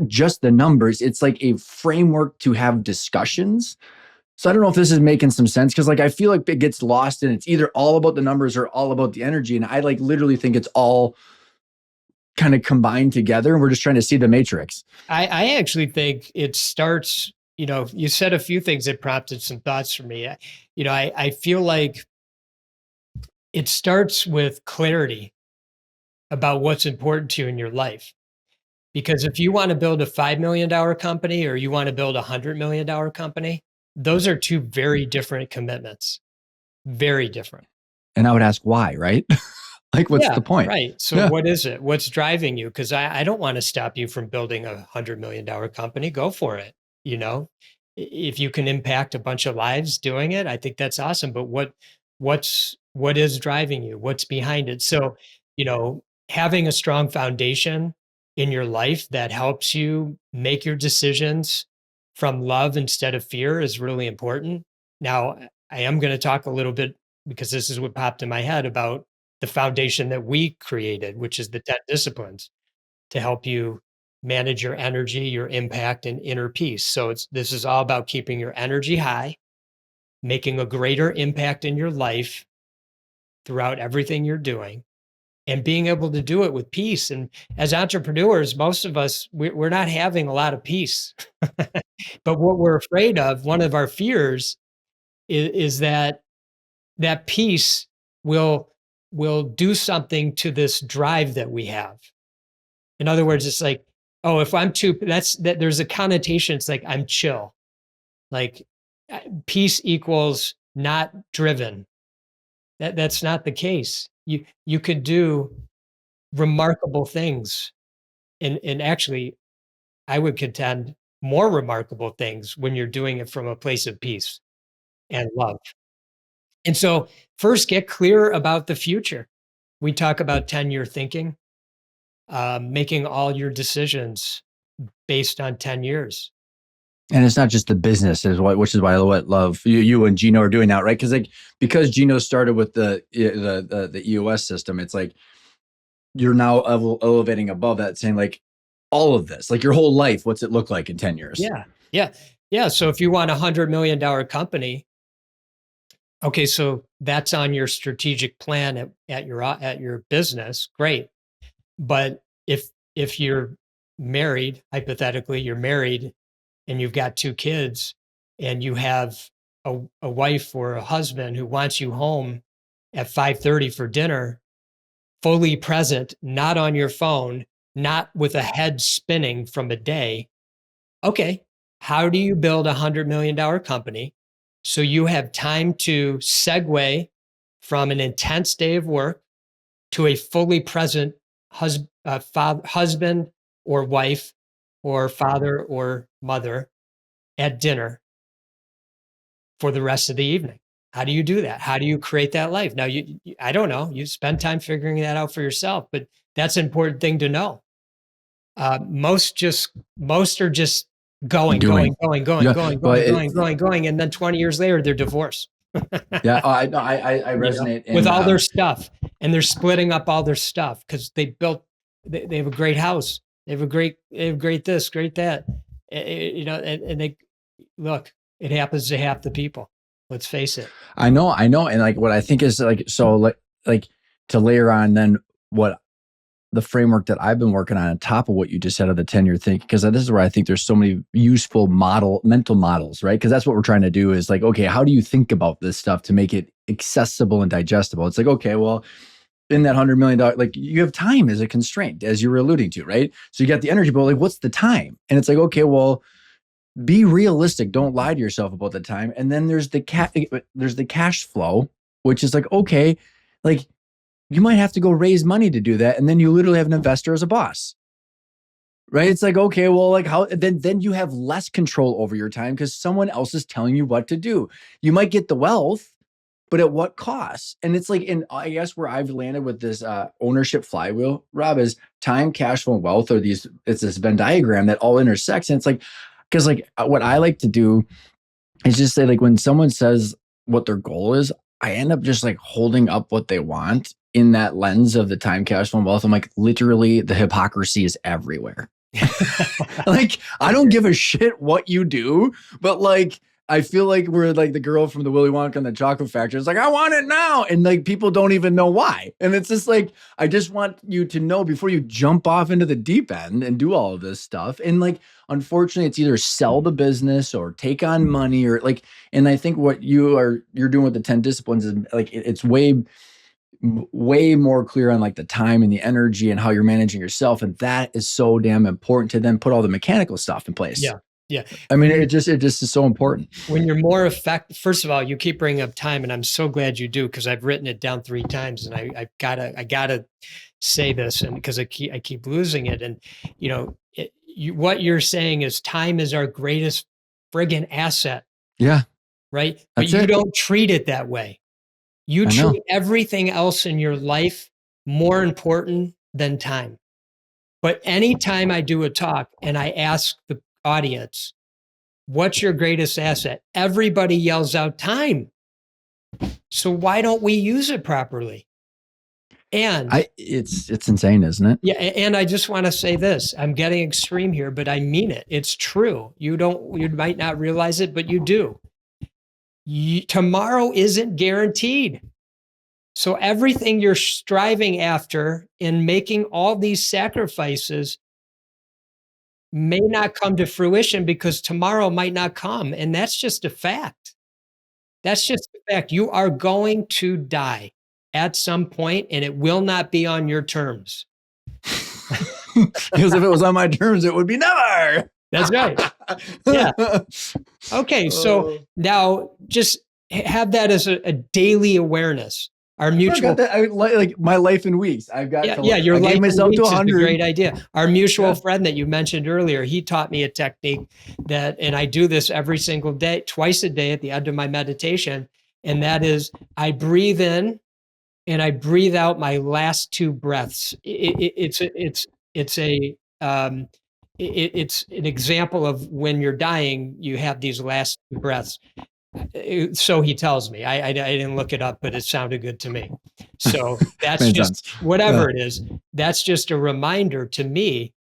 just the numbers. It's like a framework to have discussions. So I don't know if this is making some sense, because like I feel like it gets lost and it's either all about the numbers or all about the energy. And I like literally think it's all kind of combined together and we're just trying to see the matrix. I actually think it starts, you said a few things that prompted some thoughts for me. I feel like it starts with clarity about what's important to you in your life. Because if you want to build a $5 million company or you want to build a $100 million company, those are two very different commitments. Very different. And I would ask why, right? Like, what's Yeah, the point? right. So Yeah. what is it? What's driving you? Because I don't want to stop you from building a $100 million company. Go for it. You know, if you can impact a bunch of lives doing it, I think that's awesome. But what is driving you? What's behind it? So, having a strong foundation in your life that helps you make your decisions from love instead of fear is really important. Now, I am going to talk a little bit, because this is what popped in my head, about the foundation that we created, which is the 10 disciplines to help you manage your energy, your impact, and inner peace. So this is all about keeping your energy high, making a greater impact in your life throughout everything you're doing, and being able to do it with peace. And as entrepreneurs, most of us, we're not having a lot of peace. But what we're afraid of, one of our fears, is that that peace will do something to this drive that we have. In other words, it's like, oh, if I'm too, that there's a connotation. It's like I'm chill. Like peace equals not driven. That's not the case. You could do remarkable things, and actually, I would contend more remarkable things when you're doing it from a place of peace and love. And so first get clear about the future. We talk about 10-year thinking, making all your decisions based on 10 years. And it's not just the business, which is why I love you and Gino are doing that, right? Because Gino started with the EOS system. It's like you're now elevating above that, saying like all of this, like your whole life, what's it look like in 10 years? Yeah. So if you want $100 million company, okay, so that's on your strategic plan at your business. Great. But if you're married, hypothetically, you're married and you've got 2 kids and you have a wife or a husband who wants you home at 5:30 for dinner, fully present, not on your phone, not with a head spinning from a day. Okay, how do you build $100 million company so you have time to segue from an intense day of work to a fully present husband or wife or father or mother at dinner for the rest of the evening? How do you do that? How do you create that life? Now, I don't know. You spend time figuring that out for yourself, but that's an important thing to know. Most are just going, Doing. going, and then 20 years later, they're divorced. Yeah, I resonate with all their stuff, and they're splitting up all their stuff because they have a great house, they have great this, great that, and they look. It happens to half the people. Let's face it. I know, and like what I think is like like to layer on then what the framework that I've been working on top of what you just said of the 10-year thing, because this is where I think there's so many useful mental models, right? Because that's what we're trying to do is like, okay, how do you think about this stuff to make it accessible and digestible? It's like, okay, well, in that $100 million, like you have time as a constraint, as you were alluding to, right? So you got the energy, but like, what's the time? And it's like, okay, well, be realistic. Don't lie to yourself about the time. And then there's the cash flow, which is like, okay, like you might have to go raise money to do that. And then you literally have an investor as a boss, right? It's like, okay, well, like how, then you have less control over your time because someone else is telling you what to do. You might get the wealth, but at what cost? And it's like, and I guess where I've landed with this ownership flywheel, Rob, is time, cash flow, and wealth are it's this Venn diagram that all intersects. And it's like, because like what I like to do is just say like when someone says what their goal is, I end up just like holding up what they want in that lens of the time, cash flow, and wealth. I'm like, literally the hypocrisy is everywhere. Like, I don't give a shit what you do, but like, I feel like we're like the girl from the Willy Wonka and the Chocolate Factory. It's like, I want it now. And like, people don't even know why. And it's just like, I just want you to know before you jump off into the deep end and do all of this stuff. And like, unfortunately, it's either sell the business or take on money or like, and I think what you're doing with the 10 disciplines is like, it's way more clear on like the time and the energy and how you're managing yourself. And that is so damn important to then put all the mechanical stuff in place. Yeah. I mean, it just is so important. When you're more effective, first of all, you keep bringing up time, and I'm so glad you do because I've written it down 3 times, and I gotta say this, and because I keep losing it, and what you're saying is time is our greatest friggin' asset. Yeah. Right. But you don't treat it that way. You treat everything else in your life more important than time. But anytime I do a talk and I ask the audience, what's your greatest asset? Everybody yells out time. So why don't we use it properly? And it's insane, isn't it? Yeah. And I just want to say this, I'm getting extreme here, but I mean it. It's true. You might not realize it, but you do. Tomorrow isn't guaranteed. So everything you're striving after in making all these sacrifices may not come to fruition because tomorrow might not come. And that's just a fact. That's just a fact. You are going to die at some point, and it will not be on your terms. Because if it was on my terms, it would be never. That's right. Yeah. Okay. So now just have that as a daily awareness. Our I forgot mutual that. I like my life in weeks. I've got Yeah, to. yeah, your I gave life in myself to weeks is a 100. great idea. Our mutual Yeah. friend that you mentioned earlier, he taught me a technique that, and I do this every single day, twice a day at the end of my meditation. And that is I breathe in and I breathe out my last two breaths. It's a, it's an example of when you're dying, you have these last two breaths. So he tells me. I didn't look it up, but it sounded good to me. So that's Made just sense. Yeah. whatever it is. That's just a reminder to me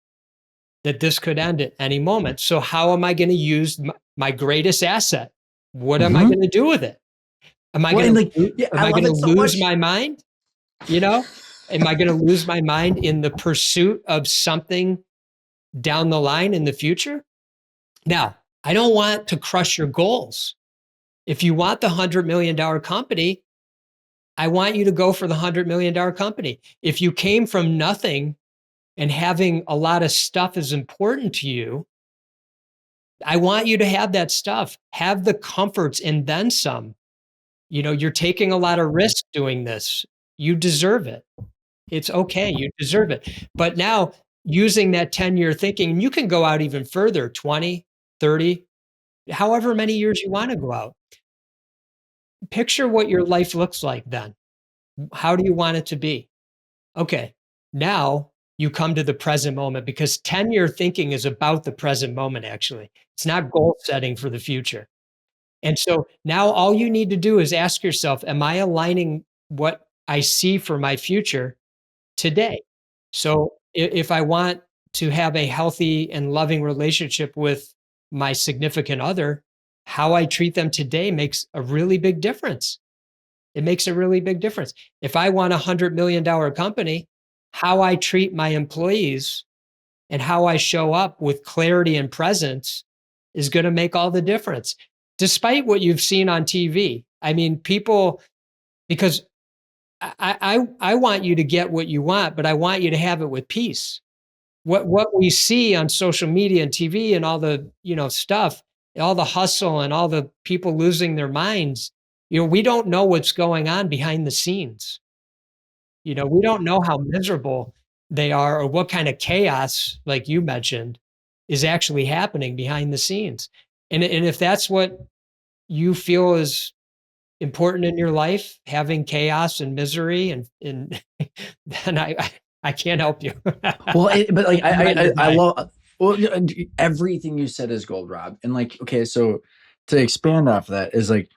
that this could end at any moment. So how am I going to use my greatest asset? What am I Hmm. going to do with it? Am I Well, going and to like, yeah, am I I going love to it so lose much. my mind? You know, am I going to lose my mind in the pursuit of something down the line in the future? Now, I don't want to crush your goals. If you want the $100 million company, I want you to go for the $100 million company. If you came from nothing and having a lot of stuff is important to you, I want you to have that stuff, have the comforts and then some. You know, you're taking a lot of risk doing this. You deserve it. It's okay. You deserve it. But now using that 10-year thinking, and you can go out even further, 20, 30, however many years you want to go out. Picture what your life looks like then. How do you want it to be? Okay, now you come to the present moment because 10-year thinking is about the present moment, actually. It's not goal setting for the future. And so now all you need to do is ask yourself, am I aligning what I see for my future today? So if I want to have a healthy and loving relationship with my significant other, how I treat them today makes a really big difference. It makes a really big difference. If I want $100 million company, how I treat my employees and how I show up with clarity and presence is going to make all the difference. Despite what you've seen on TV. I mean, people, because I want you to get what you want, but I want you to have it with peace. What we see on social media and TV and all the, stuff, all the hustle and all the people losing their minds, we don't know what's going on behind the scenes. We don't know how miserable they are or what kind of chaos, like you mentioned, is actually happening behind the scenes. And if that's what you feel is important in your life, having chaos and misery and then I can't help you. Well, but like, I'm on your I mind. love. Well, everything you said is gold, Rob. And like, okay, so to expand off that is like,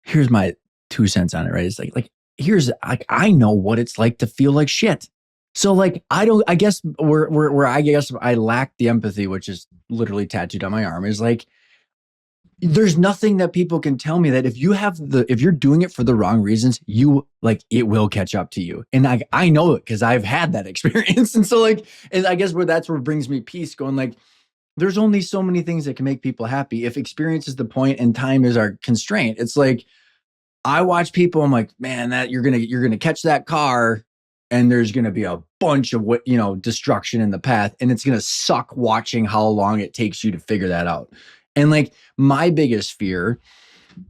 here's my 2 cents on it, right? It's like here's like I know what it's like to feel like shit. So like I don't I guess where I guess I lack the empathy, which is literally tattooed on my arm, is like there's nothing that people can tell me that if you're doing it for the wrong reasons, you like it will catch up to you. And I know it because I've had that experience. And so like, and I guess that's where brings me peace, going like, there's only so many things that can make people happy. If experience is the point and time is our constraint, it's like I watch people, I'm like, man, that you're gonna catch that car and there's gonna be a bunch of destruction in the path. And it's gonna suck watching how long it takes you to figure that out. And like my biggest fear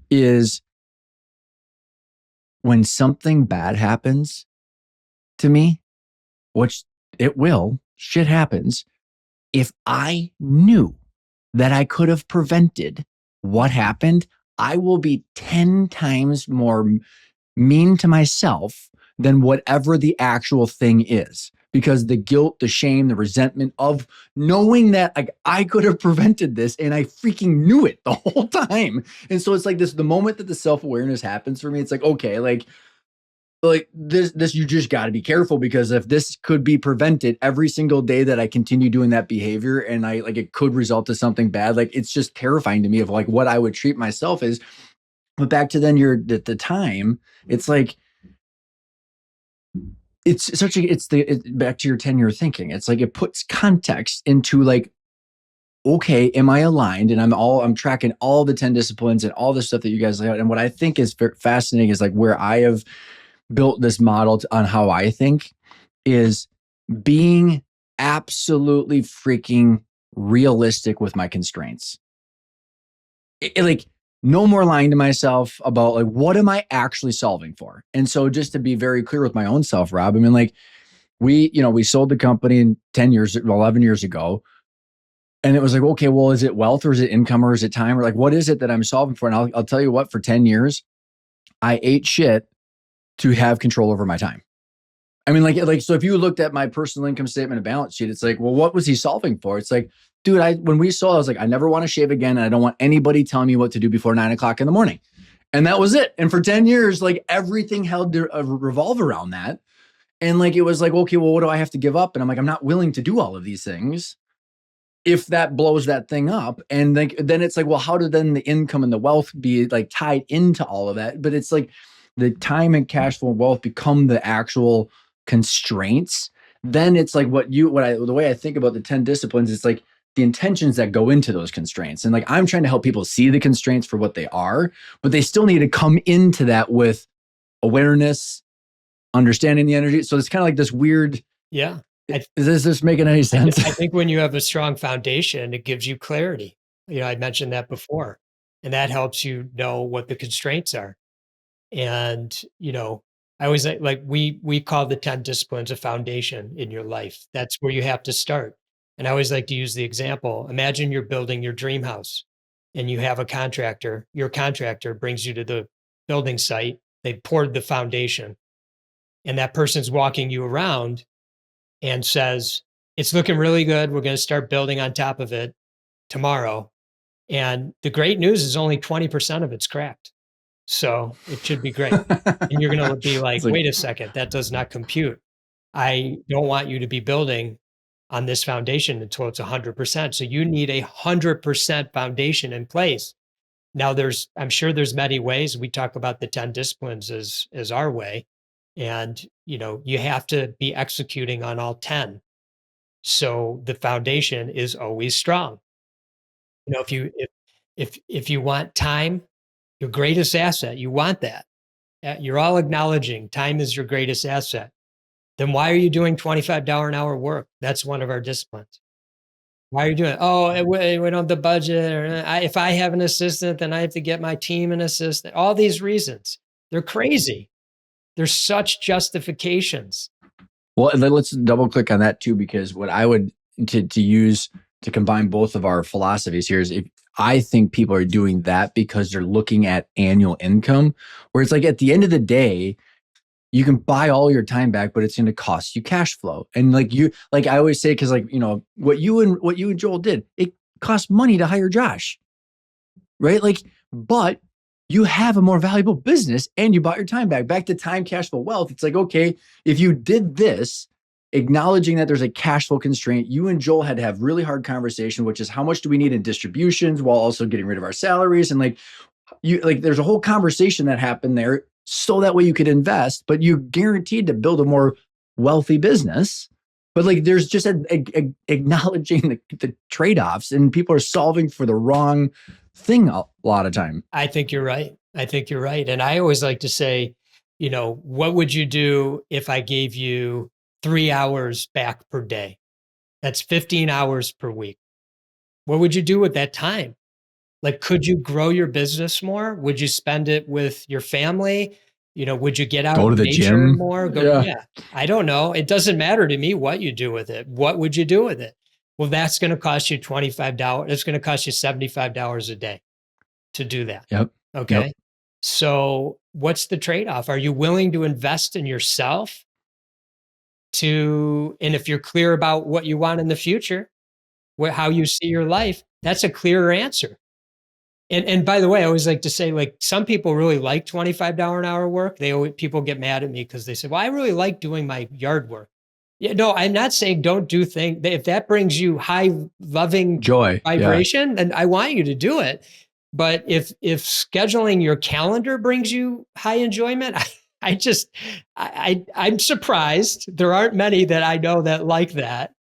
is when something bad happens to me, which it will, shit happens. If I knew that I could have prevented what happened, I will be 10 times more mean to myself than whatever the actual thing is. Because the guilt, the shame, the resentment of knowing that like I could have prevented this and I freaking knew it the whole time. And so it's like this, the moment that the self-awareness happens for me, it's like, okay, like this you just got to be careful, because if this could be prevented every single day that I continue doing that behavior and I like it could result to something bad, like it's just terrifying to me of like what I would treat myself as. But back to then the time, it's like back to your 10-year thinking. It's like it puts context into like, okay, am I aligned? And I'm tracking all the 10 disciplines and all the stuff that you guys lay out. And what I think is fascinating is like where I have built this model on how I think is being absolutely freaking realistic with my constraints. Like no more lying to myself about like, what am I actually solving for? And so just to be very clear with my own self, Rob, I mean, like we sold the company 10 years, 11 years ago. And it was like, okay, well, is it wealth or is it income or is it time? Or like, what is it that I'm solving for? And I'll tell you what, for 10 years, I ate shit to have control over my time. I mean, so if you looked at my personal income statement and balance sheet, it's like, well, what was he solving for? It's like, dude, when we sold, I was like, I never want to shave again. And I don't want anybody telling me what to do before 9 o'clock in the morning. And that was it. And for 10 years, like everything held to revolve around that. And like, it was like, okay, well, what do I have to give up? And I'm like, I'm not willing to do all of these things if that blows that thing up. And like, then it's like, well, how did then the income and the wealth be like tied into all of that? But it's like the time and cash flow and wealth become the actual constraints. Then it's like the way I think about the 10 disciplines, it's like the intentions that go into those constraints. And like, I'm trying to help people see the constraints for what they are, but they still need to come into that with awareness, understanding the energy. So it's kind of like this weird. Yeah. Is this making any sense? I think when you have a strong foundation, it gives you clarity. I mentioned that before, and that helps you know what the constraints are. And, I always like we call the 10 disciplines a foundation in your life. That's where you have to start. And I always like to use the example. Imagine you're building your dream house and you have a contractor. Your contractor brings you to the building site. They poured the foundation and that person's walking you around and says, it's looking really good. We're going to start building on top of it tomorrow. And the great news is only 20% of it's cracked. So it should be great. And you're going to be like, wait a second, that does not compute. I don't want you to be building on this foundation until it's 100%. So you need 100% foundation in place. Now I'm sure there's many ways. We talk about the 10 disciplines as our way. And, you have to be executing on all 10. So the foundation is always strong. If you want time, your greatest asset, you want that. You're all acknowledging time is your greatest asset. Then why are you doing $25 an hour work? That's one of our disciplines. Why are you doing it? Oh, we don't have the budget. Or if I have an assistant, then I have to get my team an assistant. All these reasons. They're crazy. They're such justifications. Well, and then let's double click on that too, because what I would to use to combine both of our philosophies here is if I think people are doing that because they're looking at annual income, where it's like at the end of the day, you can buy all your time back, but it's going to cost you cash flow. And like I always say, because what you and Joel did, it cost money to hire Josh, right? Like, but you have a more valuable business and you bought your time back. Back to time, cash flow, wealth. It's like, okay, if you did this, acknowledging that there's a cash flow constraint, you and Joel had to have really hard conversation, which is how much do we need in distributions while also getting rid of our salaries? And there's a whole conversation that happened there so that way you could invest, but you're guaranteed to build a more wealthy business. But there's just acknowledging the trade-offs, and people are solving for the wrong thing a lot of time. I think you're right. And I always like to say, what would you do if I gave you 3 hours back per day? That's 15 hours per week. What would you do with that time? Like, could you grow your business more? Would you spend it with your family? Would you get out go to the gym more? Yeah. I don't know. It doesn't matter to me what you do with it. What would you do with it? Well, that's going to cost you $25. It's going to cost you $75 a day to do that. Yep. Okay. Yep. So what's the trade-off? Are you willing to invest in yourself and if you're clear about what you want in the future, how you see your life, that's a clearer answer. And by the way, I always like to say, some people really like $25 an hour work. People get mad at me because they say, well, I really like doing my yard work. Yeah, no, I'm not saying don't do things. If that brings you high loving joy, vibration, then I want you to do it. But if scheduling your calendar brings you high enjoyment, I'm surprised. There aren't many that I know that like that,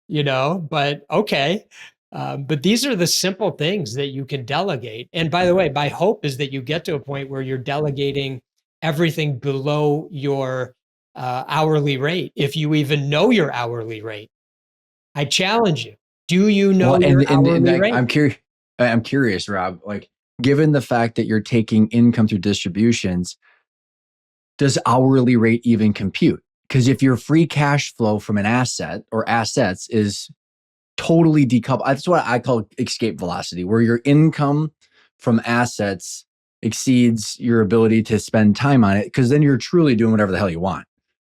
but okay. But these are the simple things that you can delegate. And by the way, my hope is that you get to a point where you're delegating everything below your hourly rate. If you even know your hourly rate, I challenge you. Do you know your hourly rate? I'm curious, Rob. given the fact that you're taking income through distributions, does hourly rate even compute? Because if your free cash flow from an asset or assets is totally decoupled, that's what I call escape velocity, where your income from assets exceeds your ability to spend time on it, because then you're truly doing whatever the hell you want.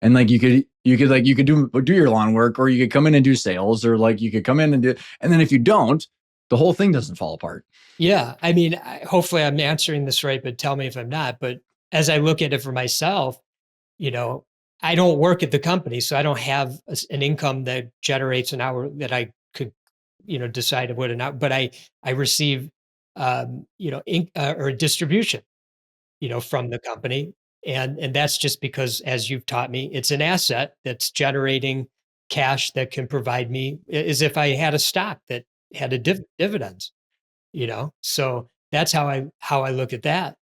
And like you could do your lawn work, or you could come in and do sales, or like you could come in and do, and then if you don't, the whole thing doesn't fall apart. Yeah. I mean, hopefully I'm answering this right, but tell me if I'm not. But as I look at it for myself, you know, I don't work at the company, so I don't have an income that generates an hour that I could, decide what an hour, but I receive, or a distribution, from the company. And that's just because, as you've taught me, it's an asset that's generating cash that can provide me as if I had a stock that had a dividends, so that's how I look at that.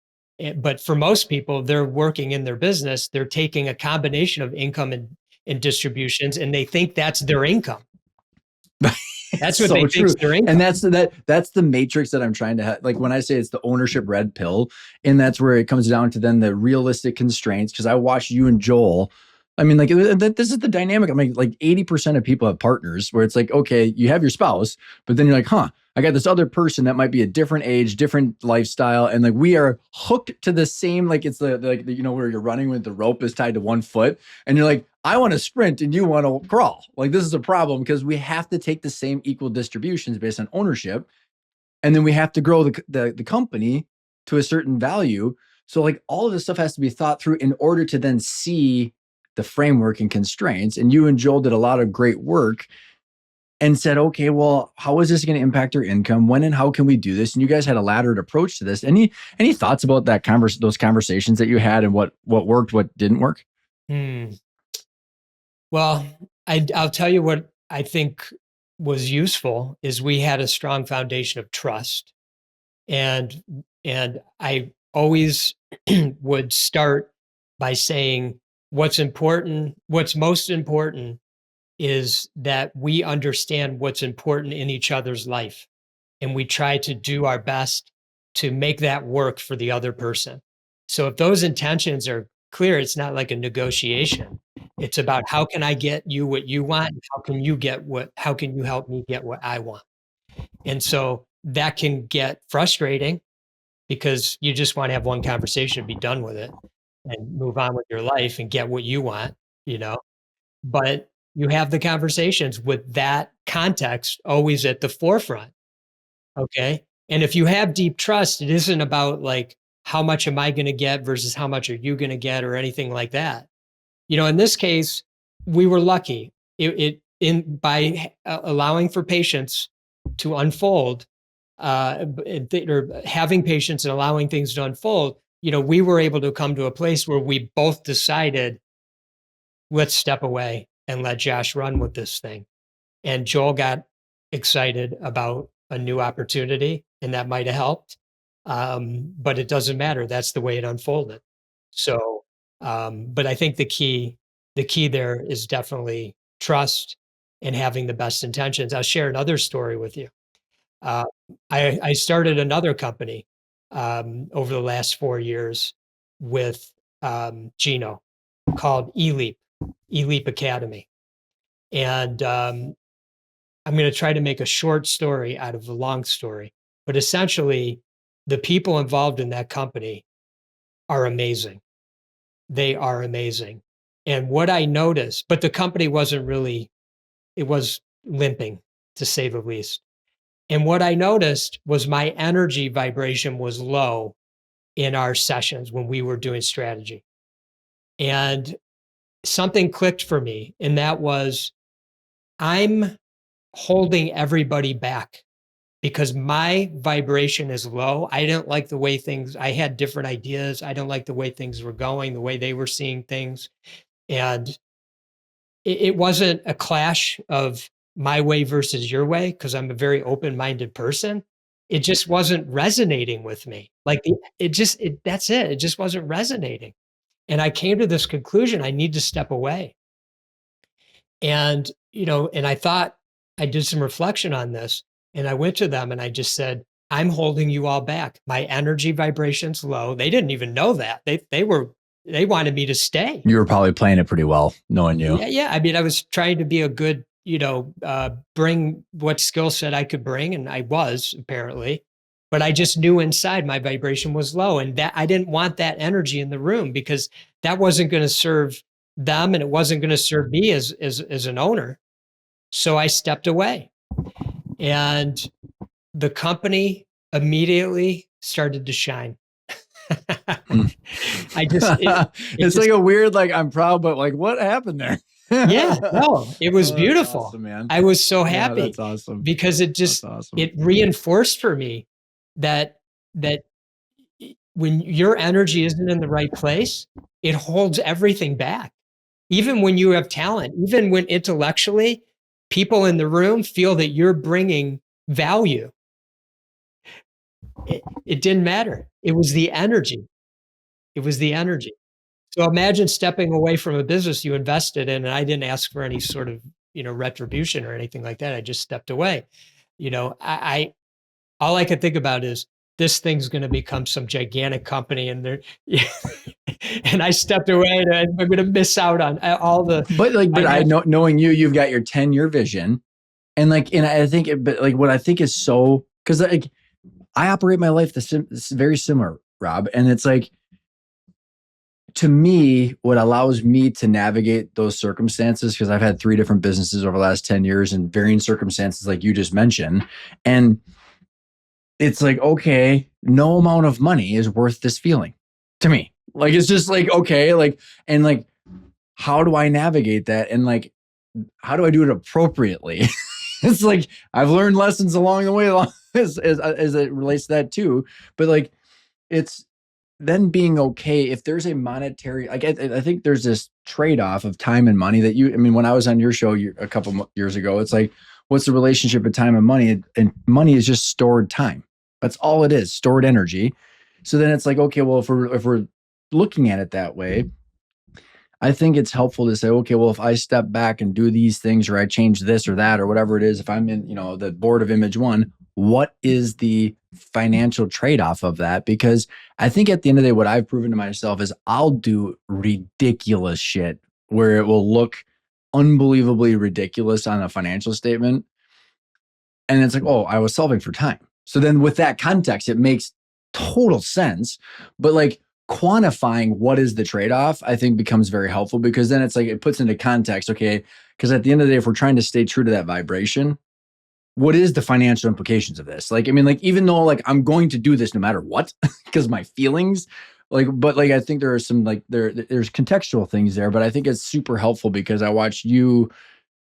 But for most people, they're working in their business, they're taking a combination of income and distributions, and they think that's their income. That's what So they think's true. their And income. that's the matrix that I'm trying to have. Like when I say it's the ownership red pill, and that's where it comes down to then the realistic constraints. Because I watched you and Joel. I mean, like this is the dynamic. I mean, like 80% of people have partners where it's like, okay, you have your spouse, but then you're like, huh, I got this other person that might be a different age, different lifestyle, and like we are hooked to the same. Like it's where you're running with the rope is tied to one foot, and you're like, I want to sprint and you want to crawl. Like this is a problem because we have to take the same equal distributions based on ownership, and then we have to grow the company to a certain value. So like all of this stuff has to be thought through in order to then see the framework and constraints. And you and Joel did a lot of great work and said, okay, well, how is this going to impact our income? When and how can we do this? And you guys had a laddered approach to this. Any thoughts about those conversations that you had, and what worked, what didn't work? Hmm. Well, I'll tell you what I think was useful is we had a strong foundation of trust. And I always would start by saying what's most important is that we understand what's important in each other's life. And we try to do our best to make that work for the other person. So if those intentions are clear, it's not like a negotiation. It's about how can I get you what you want? And how can you help me get what I want? And so that can get frustrating because you just want to have one conversation and be done with it and move on with your life and get what you want, you know? But you have the conversations with that context always at the forefront. Okay. And if you have deep trust, it isn't about like, how much am I going to get versus how much are you going to get or anything like that. In this case, we were lucky. It in by allowing for patience to unfold, or having patience and allowing things to unfold. We were able to come to a place where we both decided, let's step away and let Josh run with this thing. And Joel got excited about a new opportunity, and that might have helped. But it doesn't matter. That's the way it unfolded. So, but I think the key there is definitely trust and having the best intentions. I'll share another story with you. Uh, I started another company over the last 4 years with Gino called eLeap Academy. And I'm going to try to make a short story out of a long story. But essentially, the people involved in that company are amazing. They are amazing. And what I noticed, but the company wasn't really, it was limping to say the least. And what I noticed was my energy vibration was low in our sessions when we were doing strategy. And something clicked for me, and that was I'm holding everybody back because my vibration is low. I didn't like the way I had different ideas. I didn't like the way things were going, the way they were seeing things. And it wasn't a clash of my way versus your way, because I'm a very open-minded person. It just wasn't resonating with me. Like that's it. It just wasn't resonating. And I came to this conclusion, I need to step away. And I thought I did some reflection on this, and I went to them and I just said, I'm holding you all back. My energy vibration's low. They didn't even know that. They wanted me to stay. You were probably playing it pretty well, knowing you. Yeah. I mean, I was trying to be a good, bring what skill set I could bring, and I was, apparently. But I just knew inside my vibration was low, and that I didn't want that energy in the room, because that wasn't going to serve them, and it wasn't going to serve me as an owner. So I stepped away, and the company immediately started to shine. It's like a weird, like, I'm proud, but like, what happened there? Yeah, no, it was beautiful. Awesome, man. I was so happy. Yeah, that's awesome. Because it just, awesome. It reinforced for me that when your energy isn't in the right place, it holds everything back. Even when you have talent, even when intellectually people in the room feel that you're bringing value, it didn't matter. It was the energy. It was the energy. So imagine stepping away from a business you invested in, and I didn't ask for any sort of, retribution or anything like that. I just stepped away. I all I could think about is, this thing's going to become some gigantic company, and and I stepped away, and I'm going to miss out on all the. But knowing you've got your 10-year vision, and I think, but like what I think is so, because like I operate my life very similar, Rob, and it's like, to me, what allows me to navigate those circumstances, because I've had 3 different businesses over the last 10 years in varying circumstances, like you just mentioned. And it's like, okay, no amount of money is worth this feeling to me. Like, it's just like, okay, like, and like, how do I navigate that? And like, how do I do it appropriately? It's like, I've learned lessons along the way as it relates to that too. But like, it's then being okay if there's a monetary, like, I think there's this trade-off of time and money that when I was on your show a couple years ago, it's like, what's the relationship of time and money? And money is just stored time. That's all it is, stored energy. So then it's like, okay, well, if we're looking at it that way, I think it's helpful to say, okay, well, if I step back and do these things, or I change this or that, or whatever it is, if I'm in, the board of ImageOne, what is the financial trade-off of that? Because I think at the end of the day, what I've proven to myself is I'll do ridiculous shit where it will look unbelievably ridiculous on a financial statement. And it's like, oh, I was solving for time. So then with that context, it makes total sense. But like, quantifying what is the trade-off, I think, becomes very helpful, because then it's like, it puts into context, okay, because at the end of the day, if we're trying to stay true to that vibration, what is the financial implications of this? Like, even though like I'm going to do this no matter what, because my feelings, but I think there are some, there's contextual things there, but I think it's super helpful because I watched you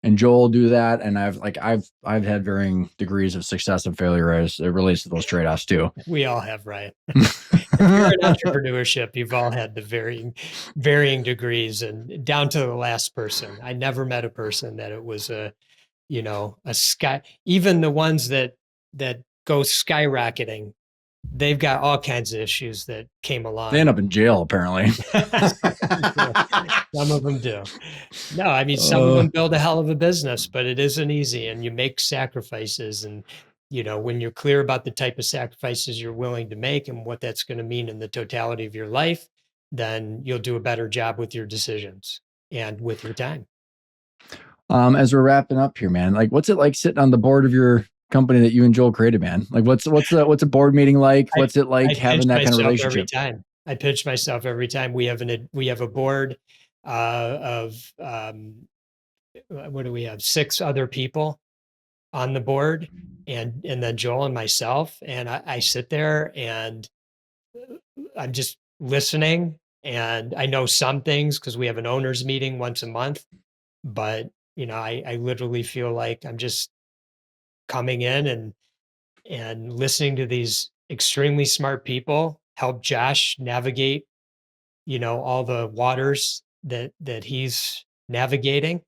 and Joel do that. And I've had varying degrees of success and failure as it relates to those trade-offs too. We all have, right? If you're in entrepreneurship, you've all had the varying degrees, and down to the last person. I never met a person that it was a sky, even the ones that go skyrocketing, they've got all kinds of issues that came along. They end up in jail, apparently. Some of them do. No, some of them build a hell of a business, but it isn't easy, and you make sacrifices. And, when you're clear about the type of sacrifices you're willing to make and what that's going to mean in the totality of your life, then you'll do a better job with your decisions and with your time. As we're wrapping up here, man, like, what's it like sitting on the board of your company that you and Joel created, man? Like, what's a board meeting like? What's it like having that kind of relationship? Every time. I pitch myself every time. We have a board of what do we have? 6 other people on the board, and then Joel and myself. And I sit there and I'm just listening. And I know some things because we have an owners meeting once a month, but I literally feel like I'm just coming in and listening to these extremely smart people help Josh navigate, all the waters that he's navigating.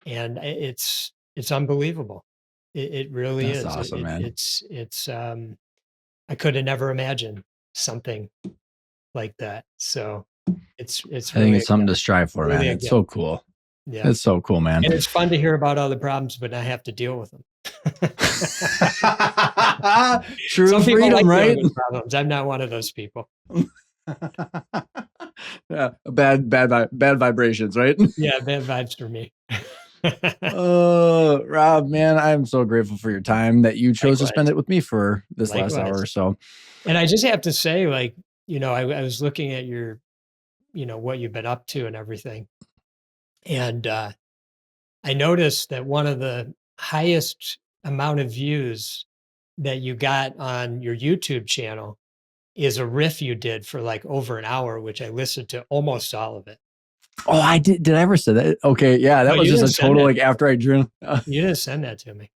And it's unbelievable. It really That's is. Awesome, man. It's I could have never imagined something like that. So it's I think it's something to strive for, really man. It's so cool. Yeah. It's so cool, man. And it's fun to hear about all the problems, but not have to deal with them. True Some people like freedom, dealing right? with problems. I'm not one of those people. Yeah, bad vibrations, right? Yeah, bad vibes for me. Rob, man, I'm so grateful for your time that you chose to Likewise, spend it with me for this last hour likewise. or so. And I just have to say, like, I was looking at your, what you've been up to and everything. And I noticed that one of the highest amount of views that you got on your YouTube channel is a riff you did for like over an hour, which I listened to almost all of it. Oh, I did. Did I ever say that? Okay, yeah, No, that was you just didn't a send total that. like after I drew. You didn't send that to me.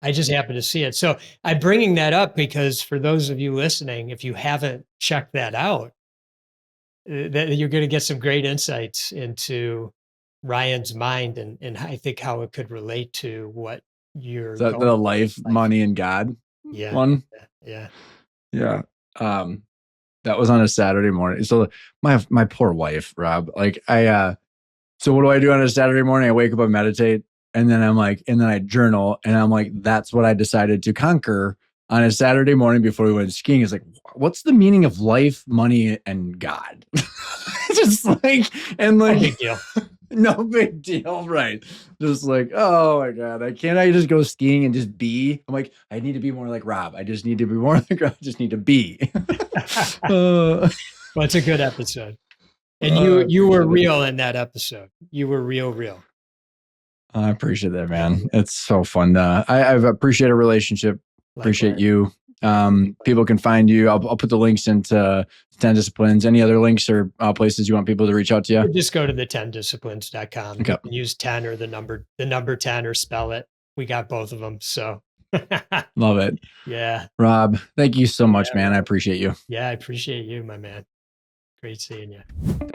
I just happened to see it. So I'm bringing that up because for those of you listening, if you haven't checked that out, that you're going to get some great insights into Ryan's mind and I think how it could relate to what you're going The for in life, life. money, and God Yeah, one. yeah, Yeah. Um, that was on a Saturday morning. So my poor wife, Rob. Like so what do I do on a Saturday morning? I wake up and meditate, and then and then I journal, and I'm like, that's what I decided to conquer on a Saturday morning before we went skiing. Is like, what's the meaning of life, money, and God? Just like, and no like, big deal. no big deal, right? Just like, oh my God, I just go skiing and just be? I'm like, I need to be more like Rob. I just need to be more like Rob. I just need to be. uh, Well, it's a good episode. And I you were appreciate it. real in that episode. You were real. I appreciate that, Yeah, man. It's so fun. I've appreciate a relationship. Appreciate likewise. you. People can find you. I'll put the links into 10 disciplines. Any other links or places you want people to reach out to you? You just go to the 10disciplines.com. Okay. You can use 10 or the number 10 or spell it. We got both of them. So Love it. yeah. Rob, thank you so much, Yeah, man. I Ryan. appreciate you. Yeah, I appreciate you, my man. Great seeing you.